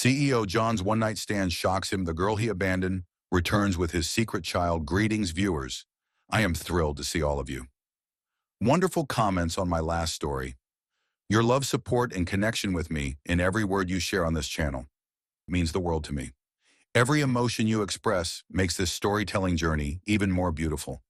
CEO John's one-night stand shocks him. The girl he abandoned returns with his secret child. Greetings, viewers. I am thrilled to see all of you. Wonderful comments on my last story. Your love, support, and connection with me in every word you share on this channel means the world to me. Every emotion you express makes this storytelling journey even more beautiful.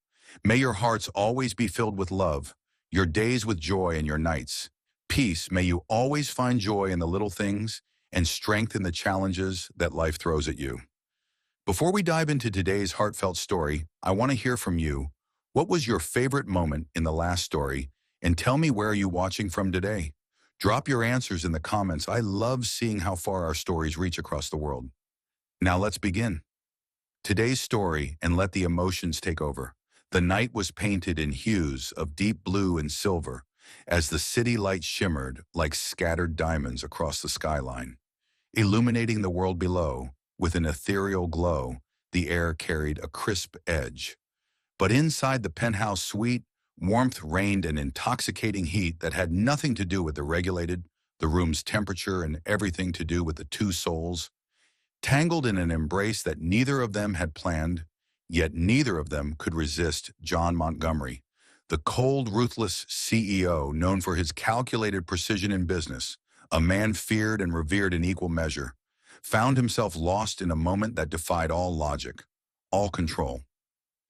May your hearts always be filled with love, your days with joy, and your nights peace. May you always find joy in the little things and strength in the challenges that life throws at you. Before we dive into today's heartfelt story, I want to hear from you. What was your favorite moment in the last story? And tell me, where are you watching from today? Drop your answers in the comments. I love seeing how far our stories reach across the world. Now let's begin today's story and let the emotions take over. The night was painted in hues of deep blue and silver as the city lights shimmered like scattered diamonds across the skyline, illuminating the world below with an ethereal glow. The air carried a crisp edge. But inside the penthouse suite, warmth reigned, an intoxicating heat that had nothing to do with the room's temperature, and everything to do with the two souls, tangled in an embrace that neither of them had planned, yet neither of them could resist. John Montgomery, the cold, ruthless CEO known for his calculated precision in business, a man feared and revered in equal measure, found himself lost in a moment that defied all logic, all control.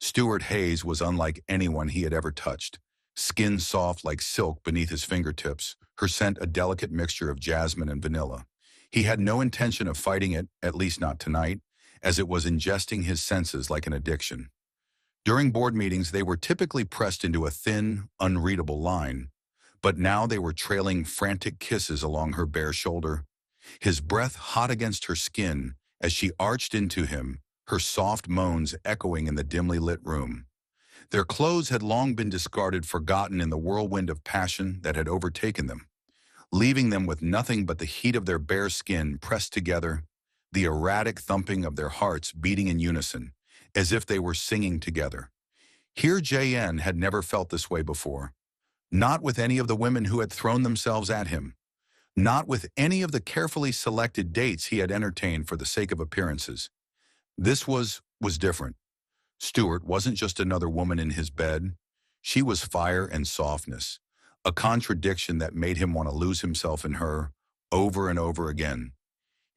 Stuart Hayes was unlike anyone he had ever touched, skin soft like silk beneath his fingertips, her scent a delicate mixture of jasmine and vanilla. He had no intention of fighting it, at least not tonight, as it was ingesting his senses like an addiction. During board meetings, they were typically pressed into a thin, unreadable line, but now they were trailing frantic kisses along her bare shoulder, his breath hot against her skin as she arched into him, her soft moans echoing in the dimly lit room. Their clothes had long been discarded, forgotten in the whirlwind of passion that had overtaken them, leaving them with nothing but the heat of their bare skin pressed together, the erratic thumping of their hearts beating in unison, as if they were singing together. Here JN had never felt this way before, not with any of the women who had thrown themselves at him, not with any of the carefully selected dates he had entertained for the sake of appearances. This was different. Stuart wasn't just another woman in his bed. She was fire and softness, a contradiction that made him want to lose himself in her over and over again.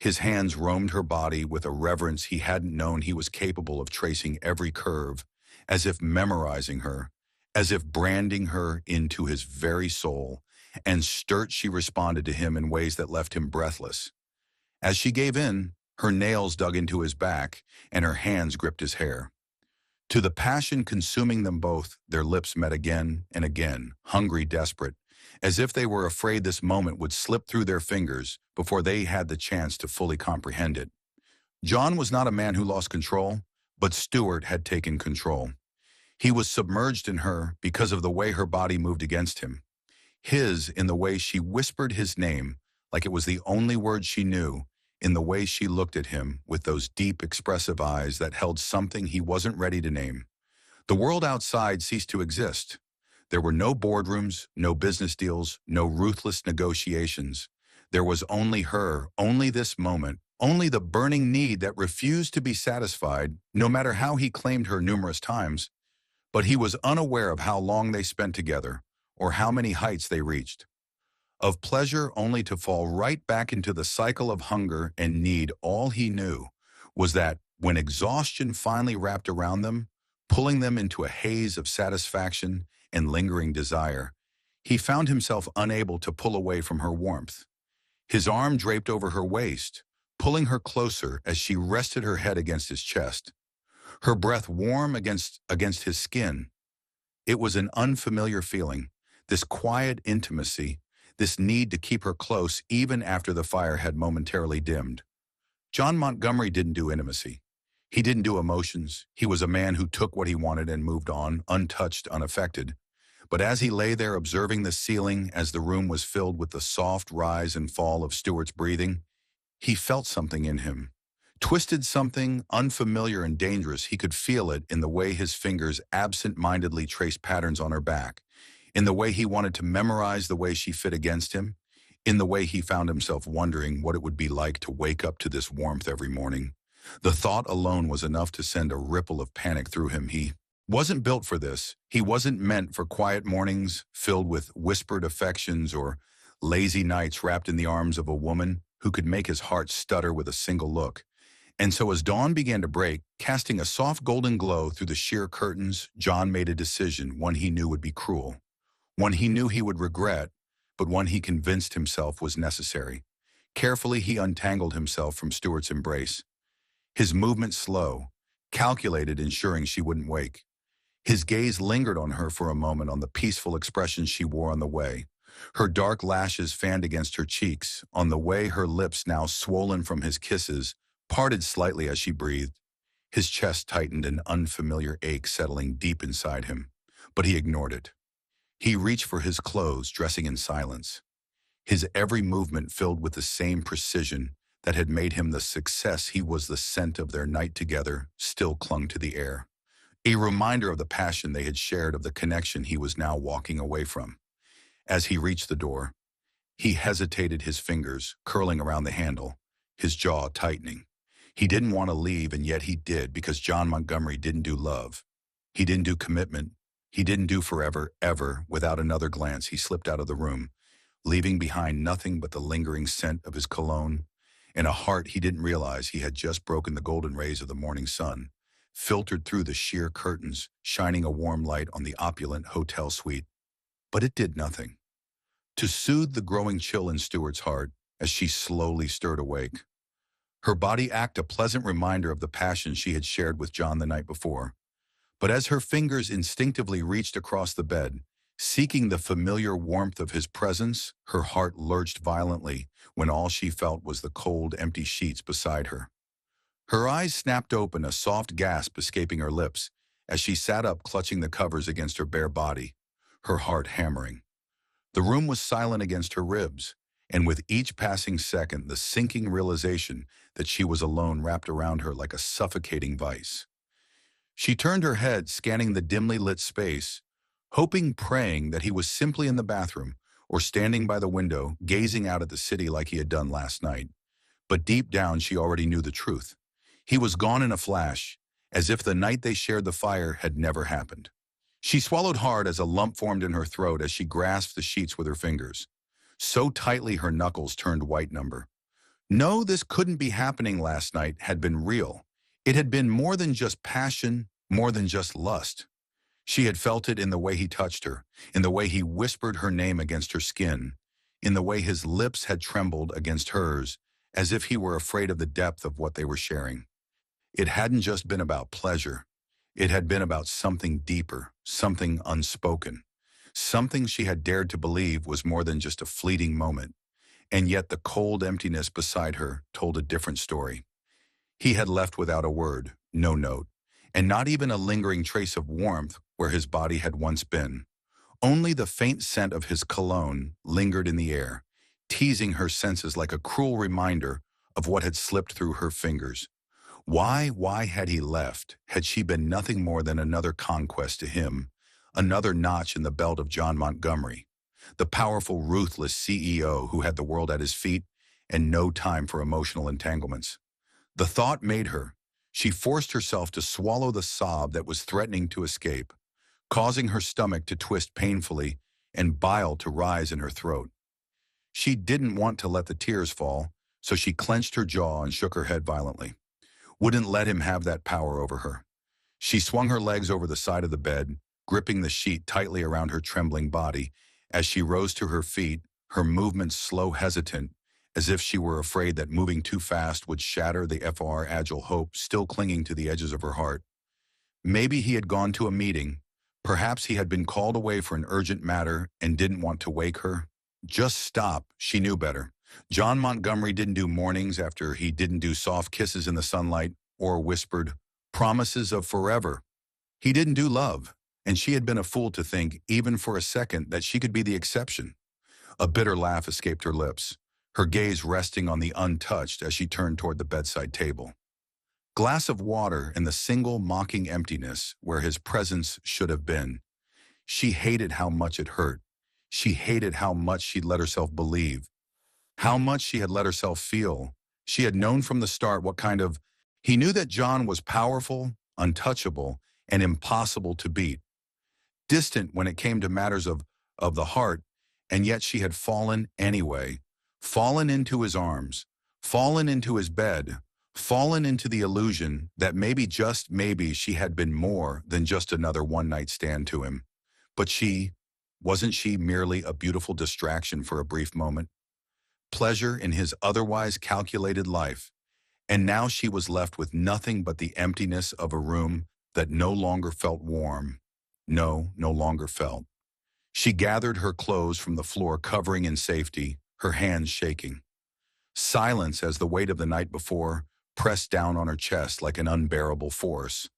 His hands roamed her body with a reverence he hadn't known. He was capable of tracing every curve, as if memorizing her, as if branding her into his very soul. And she responded to him in ways that left him breathless. As she gave in, her nails dug into his back, and her hands gripped his hair. To the passion consuming them both, their lips met again and again, hungry, desperate, as if they were afraid this moment would slip through their fingers before they had the chance to fully comprehend it. John was not a man who lost control, but Stuart had taken control. He was submerged in her because of the way her body moved against him, his in the way she whispered his name like it was the only word she knew, in the way she looked at him with those deep, expressive eyes that held something he wasn't ready to name. The world outside ceased to exist. There were no boardrooms, no business deals, no ruthless negotiations. There was only her, only this moment, only the burning need that refused to be satisfied, no matter how he claimed her numerous times. But he was unaware of how long they spent together, or how many heights they reached. Of pleasure only to fall right back into the cycle of hunger and need. All he knew was that when exhaustion finally wrapped around them, pulling them into a haze of satisfaction and lingering desire, he found himself unable to pull away from her warmth. His arm draped over her waist, pulling her closer as she rested her head against his chest, her breath warm against his skin. It was an unfamiliar feeling, this quiet intimacy, this need to keep her close even after the fire had momentarily dimmed. John Montgomery didn't do intimacy. He didn't do emotions. He was a man who took what he wanted and moved on, untouched, unaffected. But as he lay there observing the ceiling as the room was filled with the soft rise and fall of Stuart's breathing, he felt something in him. Twisted, something unfamiliar and dangerous. He could feel it in the way his fingers absent-mindedly traced patterns on her back, in the way he wanted to memorize the way she fit against him, in the way he found himself wondering what it would be like to wake up to this warmth every morning. The thought alone was enough to send a ripple of panic through him. He wasn't built for this. He wasn't meant for quiet mornings filled with whispered affections or lazy nights wrapped in the arms of a woman who could make his heart stutter with a single look. And so as dawn began to break, casting a soft golden glow through the sheer curtains, John made a decision, one he knew would be cruel, one he knew he would regret, but one he convinced himself was necessary. Carefully, he untangled himself from Stuart's embrace, his movement slow, calculated, ensuring she wouldn't wake. His gaze lingered on her for a moment, on the peaceful expression she wore on the way, her dark lashes fanned against her cheeks, on the way her lips, now swollen from his kisses, parted slightly as she breathed. His chest tightened, an unfamiliar ache settling deep inside him, but he ignored it. He reached for his clothes, dressing in silence, his every movement filled with the same precision that had made him the success he was. The scent of their night together still clung to the air, a reminder of the passion they had shared, of the connection he was now walking away from. As he reached the door, he hesitated, his fingers curling around the handle, his jaw tightening. He didn't want to leave, and yet he did, because John Montgomery didn't do love. He didn't do commitment. He didn't do forever, ever. Without another glance, he slipped out of the room, leaving behind nothing but the lingering scent of his cologne and a heart he didn't realize he had just broken. The golden rays of the morning sun filtered through the sheer curtains, shining a warm light on the opulent hotel suite. But it did nothing to soothe the growing chill in Stuart's heart as she slowly stirred awake. Her body acted a pleasant reminder of the passion she had shared with John the night before. But as her fingers instinctively reached across the bed, seeking the familiar warmth of his presence, her heart lurched violently when all she felt was the cold, empty sheets beside her. Her eyes snapped open, a soft gasp escaping her lips as she sat up, clutching the covers against her bare body, her heart hammering. The room was silent against her ribs, and with each passing second, the sinking realization that she was alone wrapped around her like a suffocating vice. She turned her head, scanning the dimly lit space, hoping, praying that he was simply in the bathroom or standing by the window, gazing out at the city like he had done last night. But deep down, she already knew the truth. He was gone in a flash, as if the night they shared the fire had never happened. She swallowed hard as a lump formed in her throat as she grasped the sheets with her fingers, so tightly her knuckles turned white. No, this couldn't be happening. Last night had been real. It had been more than just passion, more than just lust. She had felt it in the way he touched her, in the way he whispered her name against her skin, in the way his lips had trembled against hers, as if he were afraid of the depth of what they were sharing. It hadn't just been about pleasure. It had been about something deeper, something unspoken, something she had dared to believe was more than just a fleeting moment. And yet the cold emptiness beside her told a different story. He had left without a word, no note, and not even a lingering trace of warmth where his body had once been. Only the faint scent of his cologne lingered in the air, teasing her senses like a cruel reminder of what had slipped through her fingers. Why had he left? Had she been nothing more than another conquest to him, another notch in the belt of John Montgomery, the powerful, ruthless CEO who had the world at his feet and no time for emotional entanglements? The thought made her. She forced herself to swallow the sob that was threatening to escape, causing her stomach to twist painfully and bile to rise in her throat. She didn't want to let the tears fall, so she clenched her jaw and shook her head violently. Wouldn't let him have that power over her. She swung her legs over the side of the bed, gripping the sheet tightly around her trembling body. As she rose to her feet, her movements slow, hesitant, as if she were afraid that moving too fast would shatter the agile hope still clinging to the edges of her heart. Maybe he had gone to a meeting. Perhaps he had been called away for an urgent matter and didn't want to wake her. Just stop, she knew better. John Montgomery didn't do mornings after he didn't do soft kisses in the sunlight or whispered promises of forever. He didn't do love, and she had been a fool to think, even for a second, that she could be the exception. A bitter laugh escaped her lips, her gaze resting on the untouched as she turned toward the bedside table. Glass of water in the single mocking emptiness where his presence should have been. She hated how much it hurt. She hated how much she'd let herself believe. how much she had let herself feel. She had known from the start what kind of... He knew that John was powerful, untouchable, and impossible to beat. Distant when it came to matters of the heart, and yet she had fallen anyway. Fallen into his arms, fallen into his bed, fallen into the illusion that maybe, just maybe, she had been more than just another one-night stand to him. But wasn't she merely a beautiful distraction for a brief moment? Pleasure in his otherwise calculated life. And now she was left with nothing but the emptiness of a room that no longer felt warm. No longer felt. She gathered her clothes from the floor, covering in safety, her hands shaking. Silence as the weight of the night before pressed down on her chest like an unbearable force.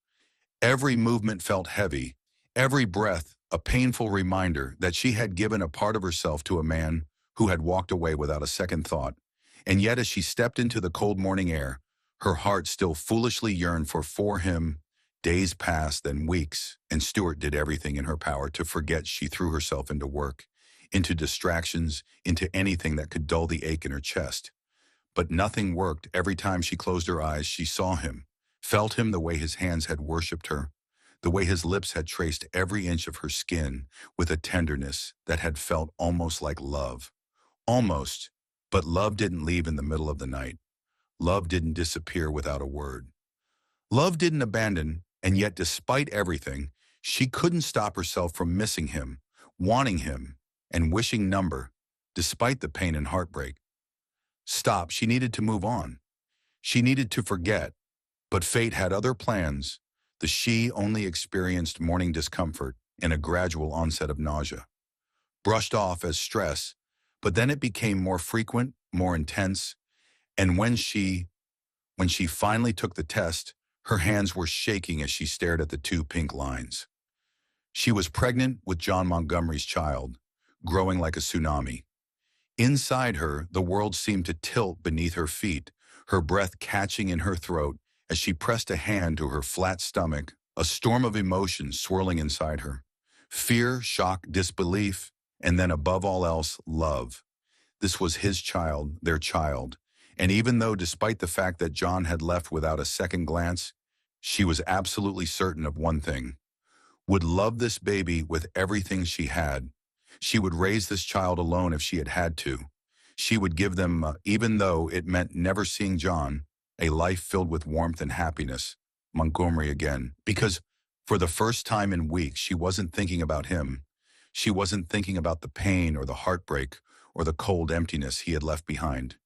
Every movement felt heavy, every breath a painful reminder that she had given a part of herself to a man who had walked away without a second thought. And yet as she stepped into the cold morning air, her heart still foolishly yearned for him. Days passed, then weeks, and Stuart did everything in her power to forget. She threw herself into work, into distractions, into anything that could dull the ache in her chest. But nothing worked. Every time she closed her eyes, she saw him, felt him the way his hands had worshipped her, the way his lips had traced every inch of her skin with a tenderness that had felt almost like love. Almost, but love didn't leave in the middle of the night. Love didn't disappear without a word. Love didn't abandon, and yet despite everything, she couldn't stop herself from missing him, wanting him, and wishing number, despite the pain and heartbreak. Stop, she needed to move on. She needed to forget, but fate had other plans. The she only experienced morning discomfort and a gradual onset of nausea. Brushed off as stress, but then it became more frequent, more intense, and when she finally took the test, her hands were shaking as she stared at the 2 pink lines. She was pregnant with John Montgomery's child, growing like a tsunami. Inside her, the world seemed to tilt beneath her feet, her breath catching in her throat as she pressed a hand to her flat stomach, a storm of emotions swirling inside her. Fear, shock, disbelief, and then above all else, love. This was his child, their child. And even though, despite the fact that John had left without a second glance, she was absolutely certain of one thing: would love this baby with everything she had. She would raise this child alone if she had to. She would give them, even though it meant never seeing John, a life filled with warmth and happiness. Montgomery again. Because for the first time in weeks, she wasn't thinking about him. She wasn't thinking about the pain or the heartbreak or the cold emptiness he had left behind.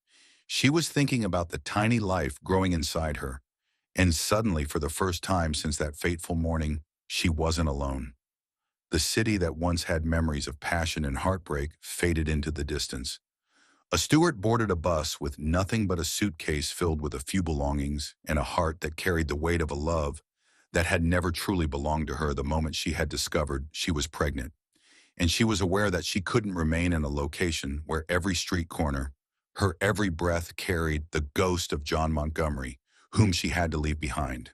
She was thinking about the tiny life growing inside her. And suddenly, for the first time since that fateful morning, she wasn't alone. The city that once had memories of passion and heartbreak faded into the distance. A Stuart boarded a bus with nothing but a suitcase filled with a few belongings and a heart that carried the weight of a love that had never truly belonged to her the moment she had discovered she was pregnant. And she was aware that she couldn't remain in a location where every street corner, her every breath carried the ghost of John Montgomery, whom she had to leave behind.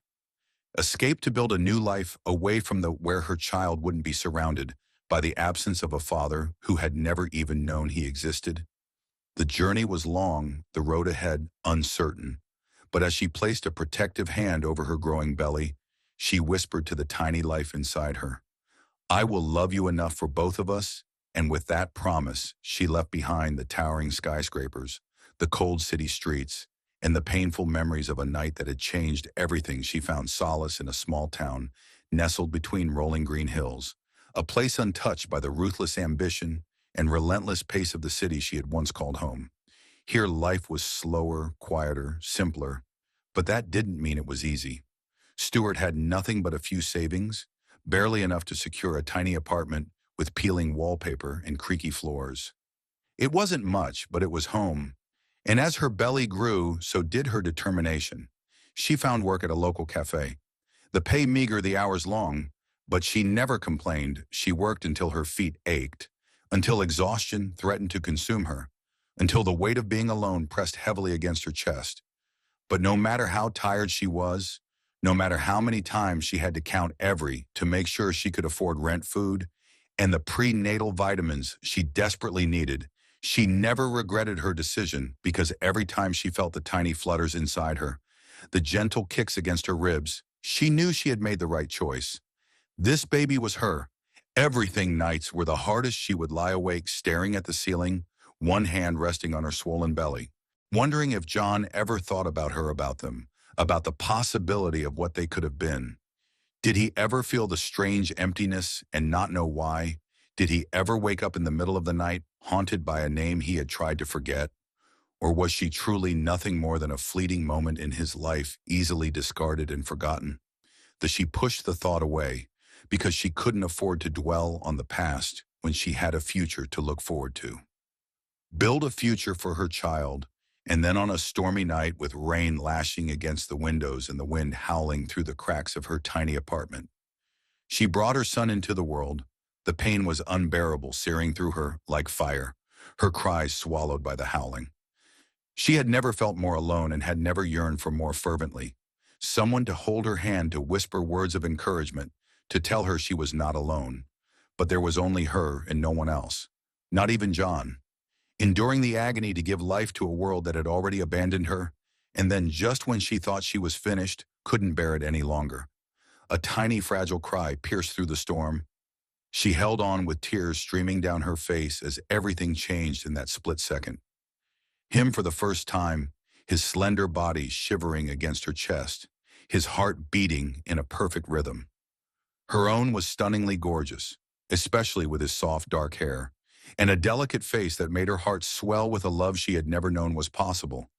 Escape to build a new life away from where her child wouldn't be surrounded by the absence of a father who had never even known he existed. The journey was long, the road ahead uncertain, but as she placed a protective hand over her growing belly, she whispered to the tiny life inside her, "I will love you enough for both of us." And with that promise, she left behind the towering skyscrapers, the cold city streets, and the painful memories of a night that had changed everything. She found solace in a small town nestled between rolling green hills, a place untouched by the ruthless ambition and relentless pace of the city she had once called home. Here life was slower, quieter, simpler, but that didn't mean it was easy. Stuart had nothing but a few savings, barely enough to secure a tiny apartment with peeling wallpaper and creaky floors. It wasn't much, but it was home. And as her belly grew, so did her determination. She found work at a local cafe. The pay meager, the hours long, but she never complained. She worked until her feet ached, until exhaustion threatened to consume her, until the weight of being alone pressed heavily against her chest. But no matter how tired she was, no matter how many times she had to count every to make sure she could afford rent, food, and the prenatal vitamins she desperately needed, She never regretted her decision because every time she felt the tiny flutters inside her, the gentle kicks against her ribs, she knew she had made the right choice. This baby was her. Everything nights were the hardest. She would lie awake staring at the ceiling, one hand resting on her swollen belly, wondering if John ever thought about her, about them, about the possibility of what they could have been. Did he ever feel the strange emptiness and not know why? Did he ever wake up in the middle of the night, haunted by a name he had tried to forget? Or was she truly nothing more than a fleeting moment in his life, easily discarded and forgotten? She pushed the thought away because she couldn't afford to dwell on the past when she had a future to look forward to. Build a future for her child, and then on a stormy night with rain lashing against the windows and the wind howling through the cracks of her tiny apartment, she brought her son into the world. The pain was unbearable, searing through her like fire, her cries swallowed by the howling. She had never felt more alone and had never yearned for more fervently. Someone to hold her hand, to whisper words of encouragement, to tell her she was not alone. But there was only her and no one else, not even John. Enduring the agony to give life to a world that had already abandoned her, and then just when she thought she was finished, couldn't bear it any longer. A tiny fragile cry pierced through the storm. She held on with tears streaming down her face as everything changed in that split second. Him for the first time, his slender body shivering against her chest, his heart beating in a perfect rhythm. Her own was stunningly gorgeous, especially with his soft dark hair, and a delicate face that made her heart swell with a love she had never known was possible.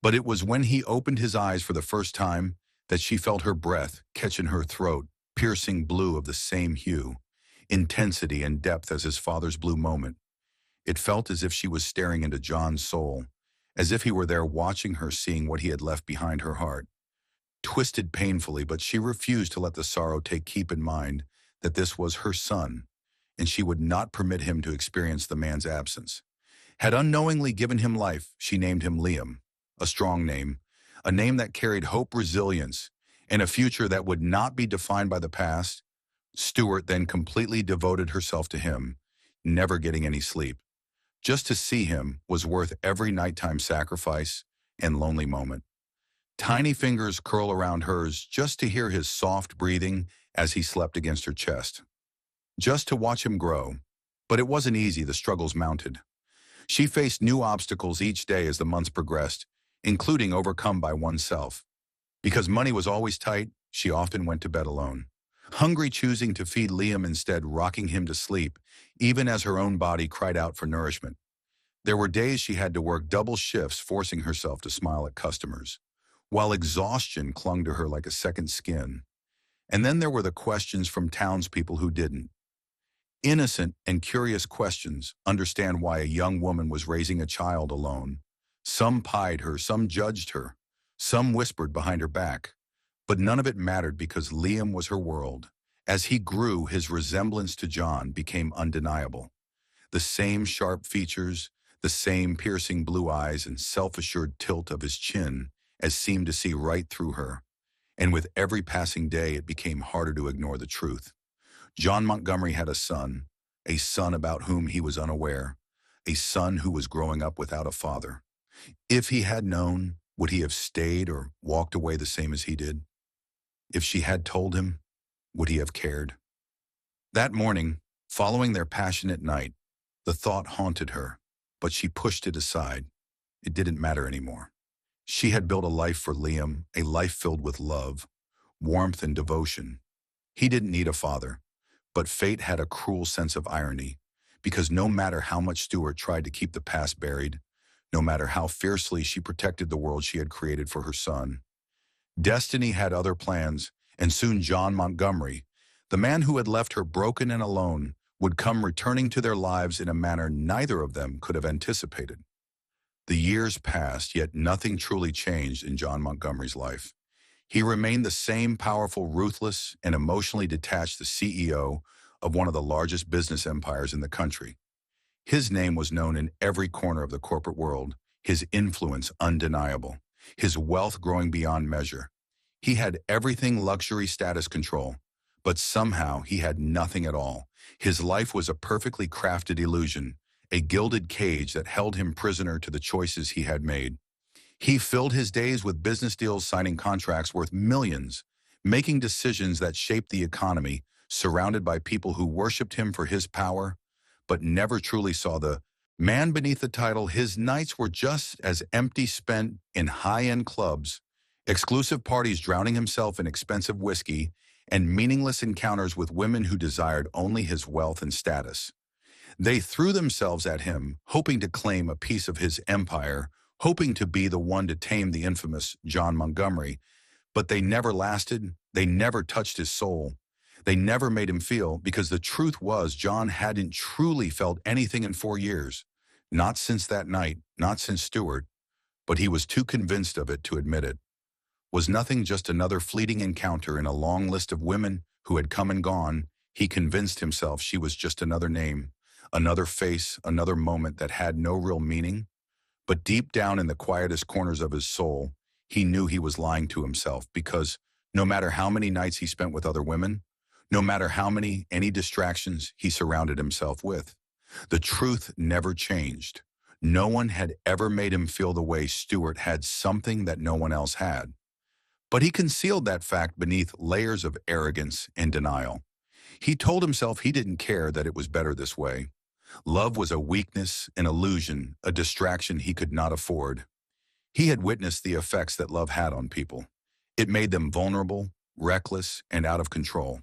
But it was when he opened his eyes for the first time that she felt her breath catch in her throat, piercing blue of the same hue, intensity and depth as his father's blue moment. It felt as if she was staring into John's soul, as if he were there watching her, seeing what he had left behind her heart. Twisted painfully, but she refused to let the sorrow keep in mind that this was her son, and she would not permit him to experience the man's absence. Had unknowingly given him life, she named him Liam, a strong name, a name that carried hope, resilience, and a future that would not be defined by the past. Stuart then completely devoted herself to him, never getting any sleep. Just to see him was worth every nighttime sacrifice and lonely moment. Tiny fingers curl around hers just to hear his soft breathing as he slept against her chest. Just to watch him grow. But it wasn't easy, the struggles mounted. She faced new obstacles each day as the months progressed, including overcome by oneself. Because money was always tight, she often went to bed alone. Hungry, choosing to feed Liam instead, rocking him to sleep, even as her own body cried out for nourishment. There were days she had to work double shifts, forcing herself to smile at customers, while exhaustion clung to her like a second skin. And then there were the questions from townspeople who didn't. Innocent and curious questions, understand why a young woman was raising a child alone. Some pied her, some judged her, some whispered behind her back. But none of it mattered because Liam was her world. As he grew, his resemblance to John became undeniable. The same sharp features, the same piercing blue eyes and self-assured tilt of his chin as seemed to see right through her. And with every passing day, it became harder to ignore the truth. John Montgomery had a son about whom he was unaware, a son who was growing up without a father. If he had known, would he have stayed or walked away the same as he did? If she had told him, would he have cared? That morning, following their passionate night, the thought haunted her, but she pushed it aside. It didn't matter anymore. She had built a life for Liam, a life filled with love, warmth, and devotion. He didn't need a father, but fate had a cruel sense of irony, because no matter how much Stuart tried to keep the past buried, no matter how fiercely she protected the world she had created for her son, destiny had other plans, and soon John Montgomery, the man who had left her broken and alone, would come returning to their lives in a manner neither of them could have anticipated. The years passed, yet nothing truly changed in John Montgomery's life. He remained the same powerful, ruthless, and emotionally detached CEO of one of the largest business empires in the country. His name was known in every corner of the corporate world, his influence undeniable, his wealth growing beyond measure. He had everything: luxury, status, control. But somehow he had nothing at all. His life was a perfectly crafted illusion, a gilded cage that held him prisoner to the choices he had made. He filled his days with business deals, signing contracts worth millions, making decisions that shaped the economy, surrounded by people who worshipped him for his power, but never truly saw the man beneath the title. His nights were just as empty, spent in high-end clubs, exclusive parties, drowning himself in expensive whiskey, and meaningless encounters with women who desired only his wealth and status. They threw themselves at him, hoping to claim a piece of his empire, hoping to be the one to tame the infamous John Montgomery, but they never lasted. They never touched his soul. They never made him feel, because the truth was John hadn't truly felt anything in 4 years. Not since that night, not since Stewart, but he was too convinced of it to admit it. Was nothing just another fleeting encounter in a long list of women who had come and gone? He convinced himself she was just another name, another face, another moment that had no real meaning. But deep down in the quietest corners of his soul, he knew he was lying to himself, because no matter how many nights he spent with other women, no matter how any distractions he surrounded himself with, the truth never changed. No one had ever made him feel the way Stewart had, something that no one else had. But he concealed that fact beneath layers of arrogance and denial. He told himself he didn't care, that it was better this way. Love was a weakness, an illusion, a distraction he could not afford. He had witnessed the effects that love had on people. It made them vulnerable, reckless, and out of control.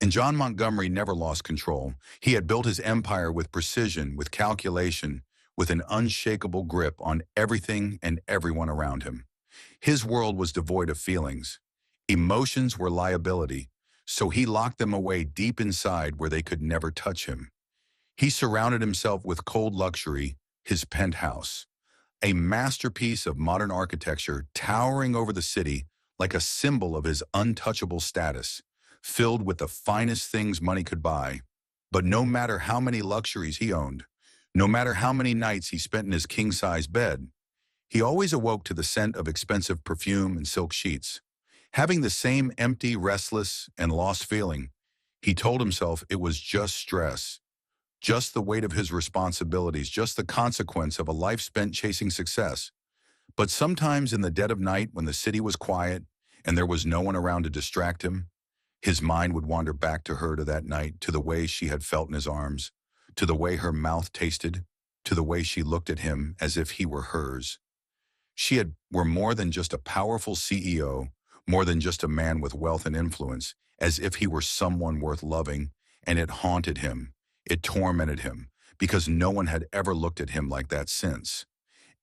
And John Montgomery never lost control. He had built his empire with precision, with calculation, with an unshakable grip on everything and everyone around him. His world was devoid of feelings. Emotions were liability, so he locked them away deep inside where they could never touch him. He surrounded himself with cold luxury, his penthouse, a masterpiece of modern architecture towering over the city like a symbol of his untouchable status, filled with the finest things money could buy. But no matter how many luxuries he owned, no matter how many nights he spent in his king-size bed, he always awoke to the scent of expensive perfume and silk sheets. Having the same empty, restless, and lost feeling, he told himself it was just stress, just the weight of his responsibilities, just the consequence of a life spent chasing success. But sometimes in the dead of night, when the city was quiet and there was no one around to distract him, his mind would wander back to her, to that night, to the way she had felt in his arms, to the way her mouth tasted, to the way she looked at him as if he were hers. Were more than just a powerful CEO, more than just a man with wealth and influence, as if he were someone worth loving, and it haunted him. It tormented him, because no one had ever looked at him like that since.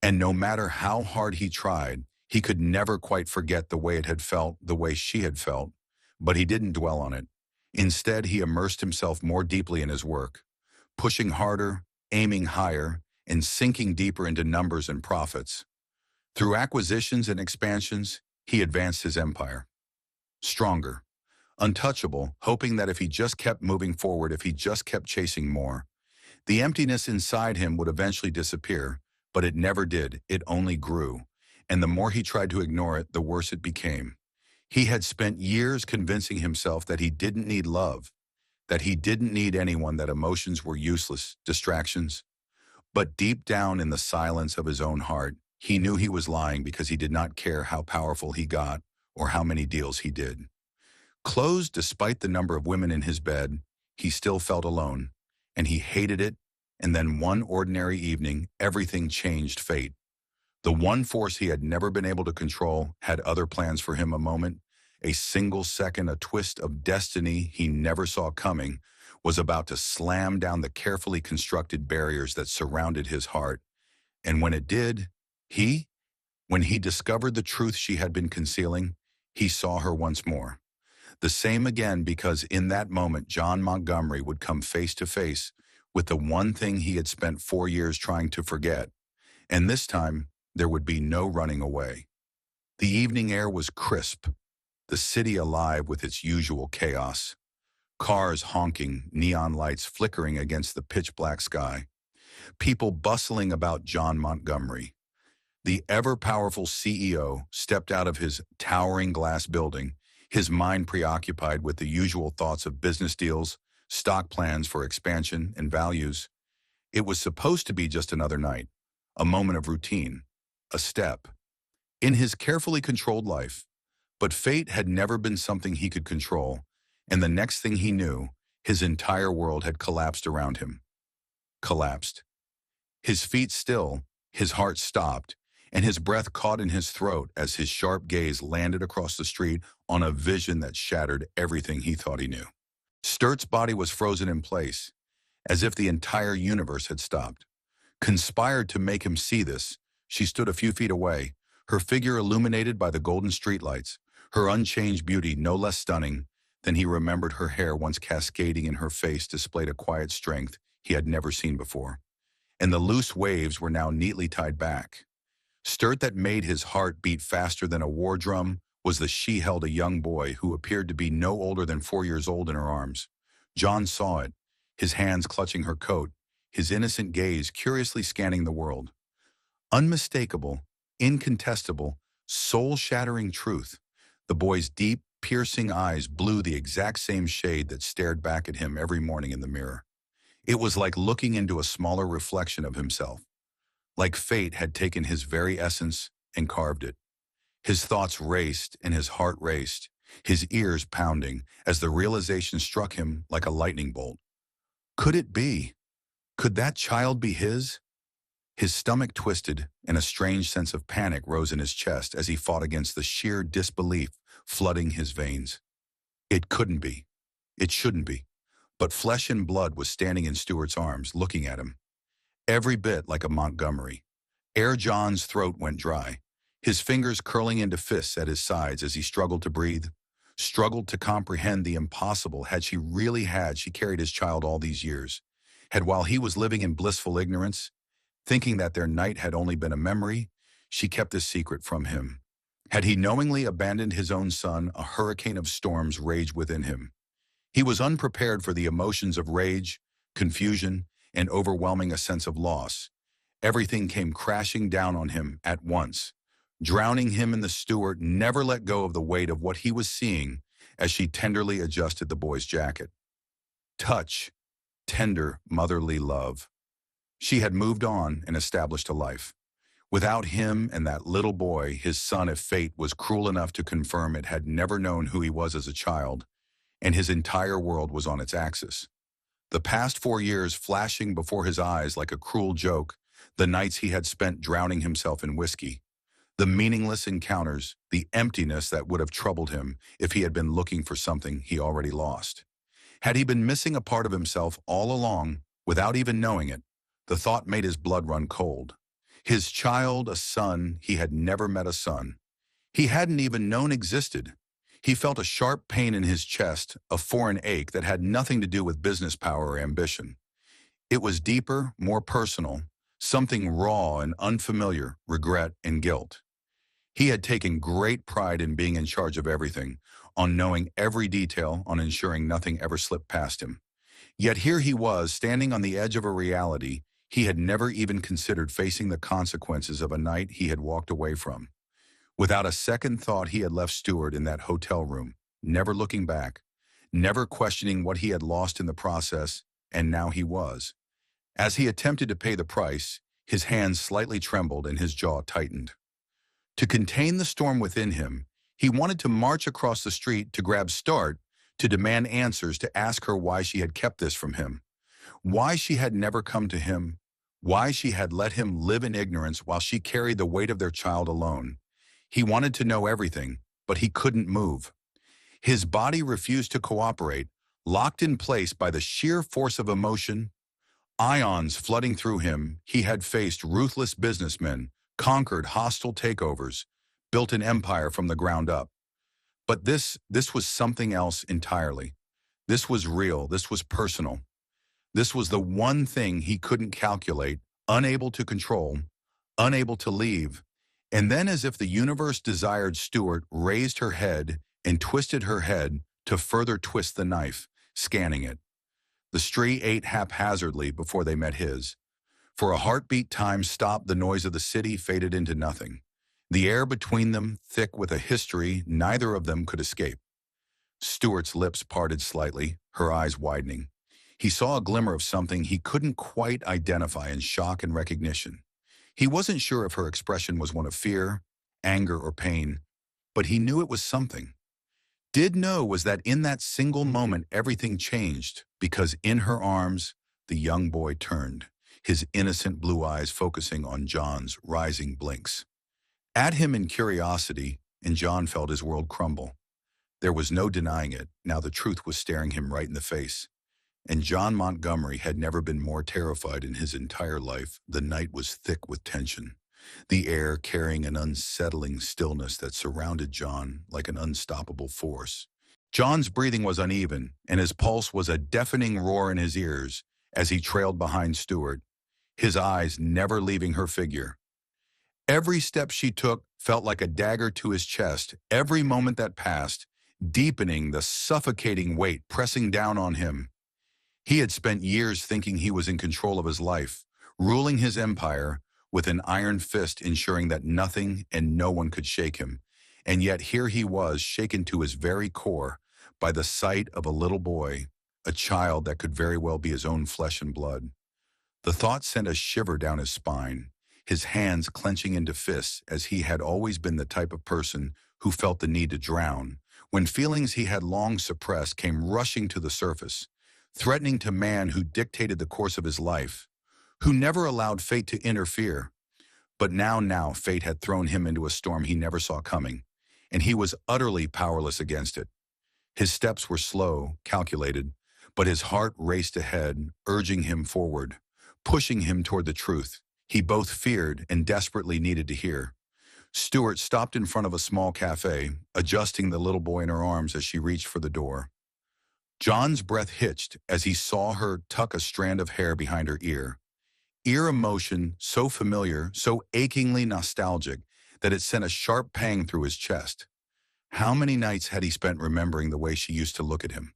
And no matter how hard he tried, he could never quite forget the way it had felt, the way she had felt. But he didn't dwell on it. Instead, he immersed himself more deeply in his work, pushing harder, aiming higher, and sinking deeper into numbers and profits. Through acquisitions and expansions, he advanced his empire. Stronger, untouchable, hoping that if he just kept moving forward, if he just kept chasing more, the emptiness inside him would eventually disappear. But it never did. It only grew. And the more he tried to ignore it, the worse it became. He had spent years convincing himself that he didn't need love, that he didn't need anyone, that emotions were useless distractions. But deep down in the silence of his own heart, he knew he was lying, because he did not care how powerful he got or how many deals he did. Closed despite the number of women in his bed, he still felt alone, and he hated it. And then one ordinary evening, everything changed. Fate, the one force he had never been able to control, had other plans for him. A moment, a single second, a twist of destiny he never saw coming, was about to slam down the carefully constructed barriers that surrounded his heart. And when it did, when he discovered the truth she had been concealing, he saw her once more. The same again, because in that moment, John Montgomery would come face to face with the one thing he had spent 4 years trying to forget. And this time, there would be no running away. The evening air was crisp, the city alive with its usual chaos. Cars honking, neon lights flickering against the pitch-black sky. People bustling about John Montgomery. The ever-powerful CEO stepped out of his towering glass building, his mind preoccupied with the usual thoughts of business deals, stock plans for expansion, and values. It was supposed to be just another night, a moment of routine, a step in his carefully controlled life. But fate had never been something he could control, and the next thing he knew, his entire world had collapsed around him. Collapsed. His feet still, his heart stopped, and his breath caught in his throat as his sharp gaze landed across the street on a vision that shattered everything he thought he knew. Sturt's body was frozen in place, as if the entire universe had stopped. Conspired to make him see this, she stood a few feet away, her figure illuminated by the golden streetlights, her unchanged beauty no less stunning than he remembered. Her hair, once cascading in her face, displayed a quiet strength he had never seen before, and the loose waves were now neatly tied back. Sturt that made his heart beat faster than a war drum was that she held a young boy who appeared to be no older than 4 years old in her arms. John saw it, his hands clutching her coat, his innocent gaze curiously scanning the world. Unmistakable, incontestable, soul-shattering truth. The boy's deep, piercing eyes blew the exact same shade that stared back at him every morning in the mirror. It was like looking into a smaller reflection of himself, like fate had taken his very essence and carved it. His thoughts raced and his heart raced, his ears pounding as the realization struck him like a lightning bolt. Could it be? Could that child be his? His stomach twisted and a strange sense of panic rose in his chest as he fought against the sheer disbelief flooding his veins. It couldn't be. It shouldn't be. But flesh and blood was standing in Stuart's arms, looking at him. Every bit like a Montgomery. Ere John's throat went dry, his fingers curling into fists at his sides as he struggled to breathe, struggled to comprehend the impossible. Had she carried his child all these years? Had, while he was living in blissful ignorance, thinking that their night had only been a memory, she kept this secret from him? Had he knowingly abandoned his own son? A hurricane of storms raged within him. He was unprepared for the emotions of rage, confusion, and overwhelming a sense of loss. Everything came crashing down on him at once, drowning him in the Stuart never let go of the weight of what he was seeing as she tenderly adjusted the boy's jacket. Touch, tender, motherly love. She had moved on and established a life. Without him and that little boy, his son, if fate was cruel enough to confirm it, had never known who he was as a child, and his entire world was on its axis. The past 4 years flashing before his eyes like a cruel joke, the nights he had spent drowning himself in whiskey, the meaningless encounters, the emptiness that would have troubled him if he had been looking for something he already lost. Had he been missing a part of himself all along, without even knowing it? The thought made his blood run cold. His child, a son, he had never met a son. He hadn't even known existed. He felt a sharp pain in his chest, a foreign ache that had nothing to do with business power or ambition. It was deeper, more personal, something raw and unfamiliar, regret and guilt. He had taken great pride in being in charge of everything, on knowing every detail, on ensuring nothing ever slipped past him. Yet here he was, standing on the edge of a reality he had never even considered, facing the consequences of a night he had walked away from. Without a second thought, he had left Stuart in that hotel room, never looking back, never questioning what he had lost in the process, and now he was. As he attempted to pay the price, his hands slightly trembled and his jaw tightened. To contain the storm within him, he wanted to march across the street to grab Sturt, to demand answers, to ask her why she had kept this from him, why she had never come to him, why she had let him live in ignorance while she carried the weight of their child alone. He wanted to know everything, but he couldn't move. His body refused to cooperate, locked in place by the sheer force of emotion. Ions flooding through him, he had faced ruthless businessmen, conquered hostile takeovers, built an empire from the ground up. But this was something else entirely. This was real, this was personal. This was the one thing he couldn't calculate, unable to control, unable to leave. And then, as if the universe desired, Sturt raised her head and twisted her head to further twist the knife, scanning it. The street ate haphazardly before they met his. For a heartbeat, time stopped, the noise of the city faded into nothing. The air between them, thick with a history neither of them could escape. Stuart's lips parted slightly, her eyes widening. He saw a glimmer of something he couldn't quite identify in shock and recognition. He wasn't sure if her expression was one of fear, anger, or pain, but he knew it was something. Did know was that in that single moment everything changed, because in her arms, the young boy turned, his innocent blue eyes focusing on John's rising blinks. At him in curiosity, and John felt his world crumble. There was no denying it, now the truth was staring him right in the face. And John Montgomery had never been more terrified in his entire life. The night was thick with tension, the air carrying an unsettling stillness that surrounded John like an unstoppable force. John's breathing was uneven, and his pulse was a deafening roar in his ears as he trailed behind Stuart, his eyes never leaving her figure. Every step she took felt like a dagger to his chest, every moment that passed, deepening the suffocating weight pressing down on him. He had spent years thinking he was in control of his life, ruling his empire with an iron fist, ensuring that nothing and no one could shake him. And yet here he was, shaken to his very core by the sight of a little boy, a child that could very well be his own flesh and blood. The thought sent a shiver down his spine, his hands clenching into fists, as he had always been the type of person who felt the need to drown when feelings he had long suppressed came rushing to the surface, threatening to man who dictated the course of his life, who never allowed fate to interfere. But now fate had thrown him into a storm he never saw coming, and he was utterly powerless against it. His steps were slow, calculated, but his heart raced ahead, urging him forward, pushing him toward the truth he both feared and desperately needed to hear. Stuart stopped in front of a small cafe, adjusting the little boy in her arms as she reached for the door. John's breath hitched as he saw her tuck a strand of hair behind her ear. Ear emotion so familiar, so achingly nostalgic, that it sent a sharp pang through his chest. How many nights had he spent remembering the way she used to look at him?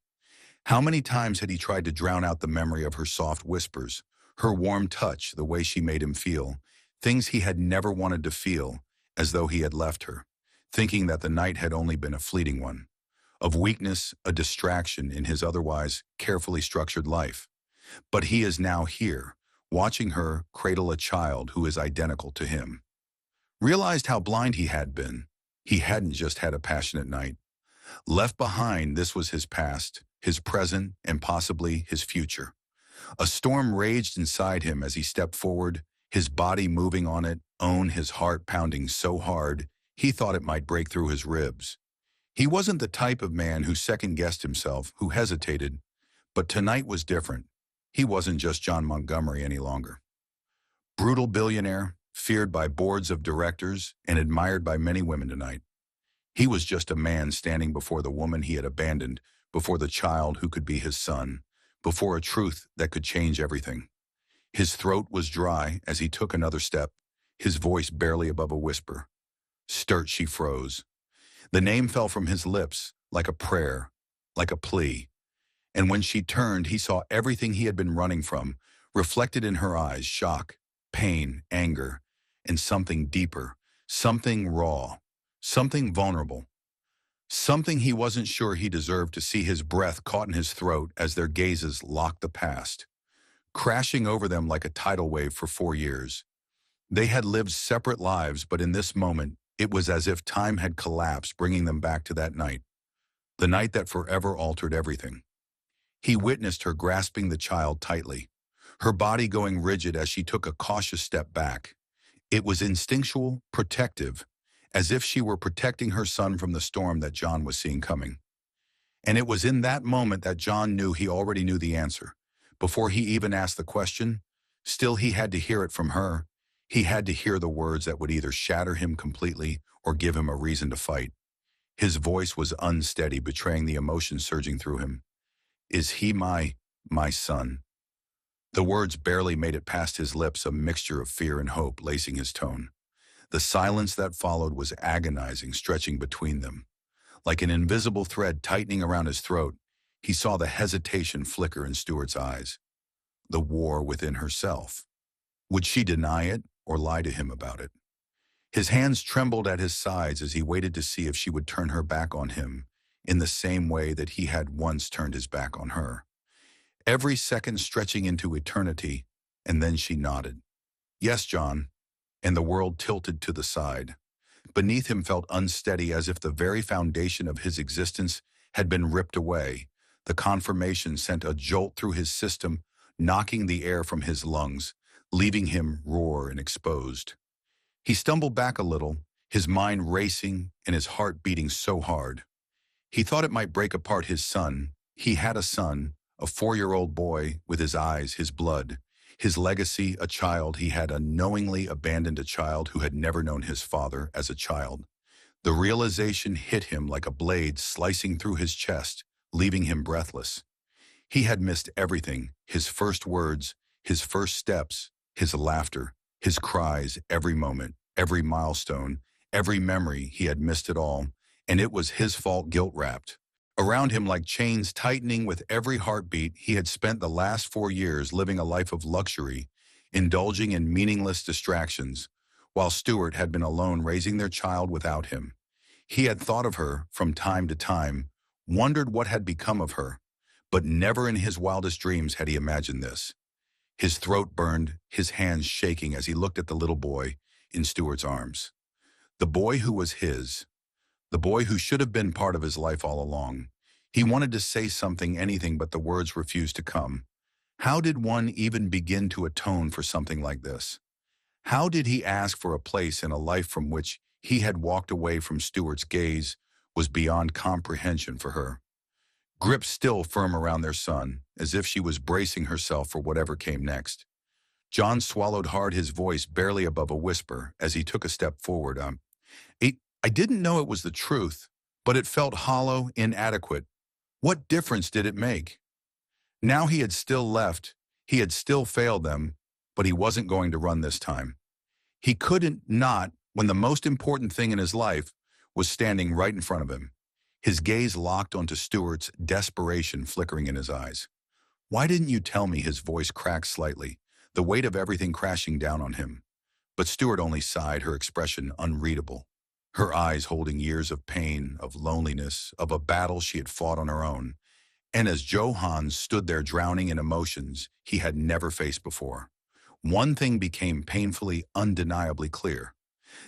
How many times had he tried to drown out the memory of her soft whispers, her warm touch, the way she made him feel, things he had never wanted to feel, as though he had left her, thinking that the night had only been a fleeting one, of weakness, a distraction in his otherwise carefully structured life. But he is now here, watching her cradle a child who is identical to him. Realized how blind he had been. He hadn't just had a passionate night. Left behind, this was his past, his present, and possibly his future. A storm raged inside him as he stepped forward, his body moving on it, his heart pounding so hard he thought it might break through his ribs. He wasn't the type of man who second-guessed himself, who hesitated, but tonight was different. He wasn't just John Montgomery any longer. Brutal billionaire, feared by boards of directors and admired by many women tonight. He was just a man standing before the woman he had abandoned, before the child who could be his son, before a truth that could change everything. His throat was dry as he took another step, his voice barely above a whisper. Sturt, she froze. The name fell from his lips like a prayer, like a plea. And when she turned, he saw everything he had been running from, reflected in her eyes: shock, pain, anger, and something deeper, something raw, something vulnerable, something he wasn't sure he deserved to see. His breath caught in his throat as their gazes locked the past, crashing over them like a tidal wave for 4 years. They had lived separate lives, but in this moment, it was as if time had collapsed, bringing them back to that night, the night that forever altered everything. He witnessed her grasping the child tightly, her body going rigid as she took a cautious step back. It was instinctual, protective, as if she were protecting her son from the storm that John was seeing coming. And it was in that moment that John knew he already knew the answer. Before he even asked the question, still he had to hear it from her. He had to hear the words that would either shatter him completely or give him a reason to fight. His voice was unsteady, betraying the emotion surging through him. Is he my son? The words barely made it past his lips, a mixture of fear and hope lacing his tone. The silence that followed was agonizing, stretching between them. Like an invisible thread tightening around his throat, he saw the hesitation flicker in Stuart's eyes. The war within herself. Would she deny it or lie to him about it? His hands trembled at his sides as he waited to see if she would turn her back on him in the same way that he had once turned his back on her. every second stretching into eternity, and then she nodded. Yes, John, and the world tilted to the side. Beneath him felt unsteady as if the very foundation of his existence had been ripped away. The confirmation sent a jolt through his system, knocking the air from his lungs, leaving him raw and exposed. He stumbled back a little, his mind racing and his heart beating so hard. He thought it might break apart his son. He had a son, a 4-year-old boy with his eyes, his blood. His legacy, a child he had unknowingly abandoned, a child who had never known his father as a child. The realization hit him like a blade slicing through his chest, leaving him breathless. He had missed everything, his first words, his first steps, his laughter, his cries, every moment, every milestone, every memory. He had missed it all, and it was his fault, guilt-wrapped. Around him like chains tightening with every heartbeat, he had spent the last 4 years living a life of luxury, indulging in meaningless distractions, while Stuart had been alone raising their child without him. He had thought of her from time to time, wondered what had become of her, but never in his wildest dreams had he imagined this. His throat burned, his hands shaking as he looked at the little boy in Stuart's arms. The boy who was his. The boy who should have been part of his life all along. He wanted to say something, anything, but the words refused to come. How did one even begin to atone for something like this? How did he ask for a place in a life from which he had walked away from? Stuart's gaze was beyond comprehension for her, gripped still firm around their son, as if she was bracing herself for whatever came next. John swallowed hard, his voice barely above a whisper, as he took a step forward. I didn't know it was the truth, but it felt hollow, inadequate. What difference did it make? Now he had still left, he had still failed them, but he wasn't going to run this time. He couldn't not when the most important thing in his life was standing right in front of him. His gaze locked onto Stuart's, desperation flickering in his eyes. Why didn't you tell me? His voice cracked slightly, the weight of everything crashing down on him. But Stuart only sighed, her expression unreadable. Her eyes holding years of pain, of loneliness, of a battle she had fought on her own. And as Johann stood there drowning in emotions he had never faced before, one thing became painfully, undeniably clear.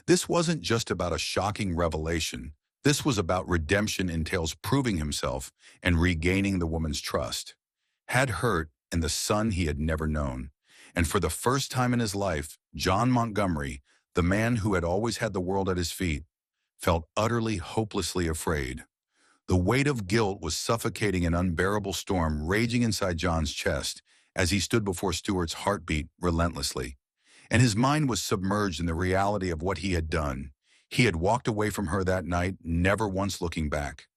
This wasn't just about a shocking revelation. This was about redemption entails proving himself and regaining the woman's trust. Had hurt and the son he had never known. And for the first time in his life, John Montgomery, the man who had always had the world at his feet, felt utterly, hopelessly afraid. The weight of guilt was suffocating, an unbearable storm raging inside John's chest as he stood before Stuart's heartbeat relentlessly. And his mind was submerged in the reality of what he had done. He had walked away from her that night, never once looking back.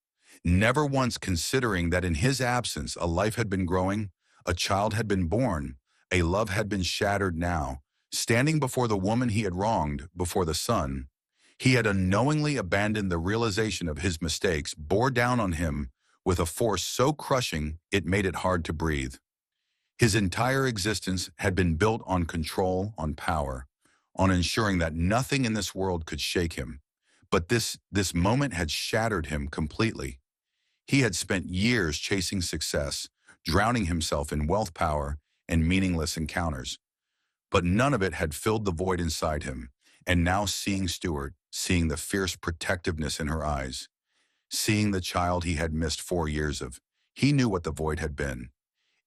Never once considering that in his absence a life had been growing, a child had been born, a love had been shattered. Now, standing before the woman he had wronged, before the son, he had unknowingly abandoned. The realization of his mistakes bore down on him with a force so crushing it made it hard to breathe. His entire existence had been built on control, on power, on ensuring that nothing in this world could shake him. But this moment had shattered him completely. He had spent years chasing success, drowning himself in wealth, power, and meaningless encounters. But none of it had filled the void inside him. And now seeing Stuart, seeing the fierce protectiveness in her eyes, seeing the child he had missed 4 years of, he knew what the void had been.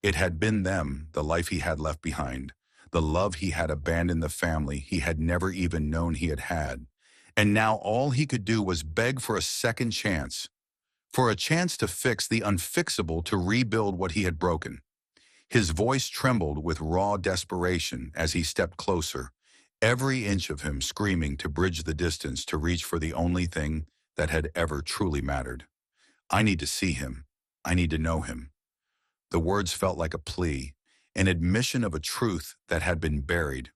It had been them, the life he had left behind, the love he had abandoned, the family he had never even known he had had. And now all he could do was beg for a second chance, for a chance to fix the unfixable, to rebuild what he had broken. His voice trembled with raw desperation as he stepped closer, every inch of him screaming to bridge the distance, to reach for the only thing that had ever truly mattered. I need to see him. I need to know him. The words felt like a plea, an admission of a truth that had been buried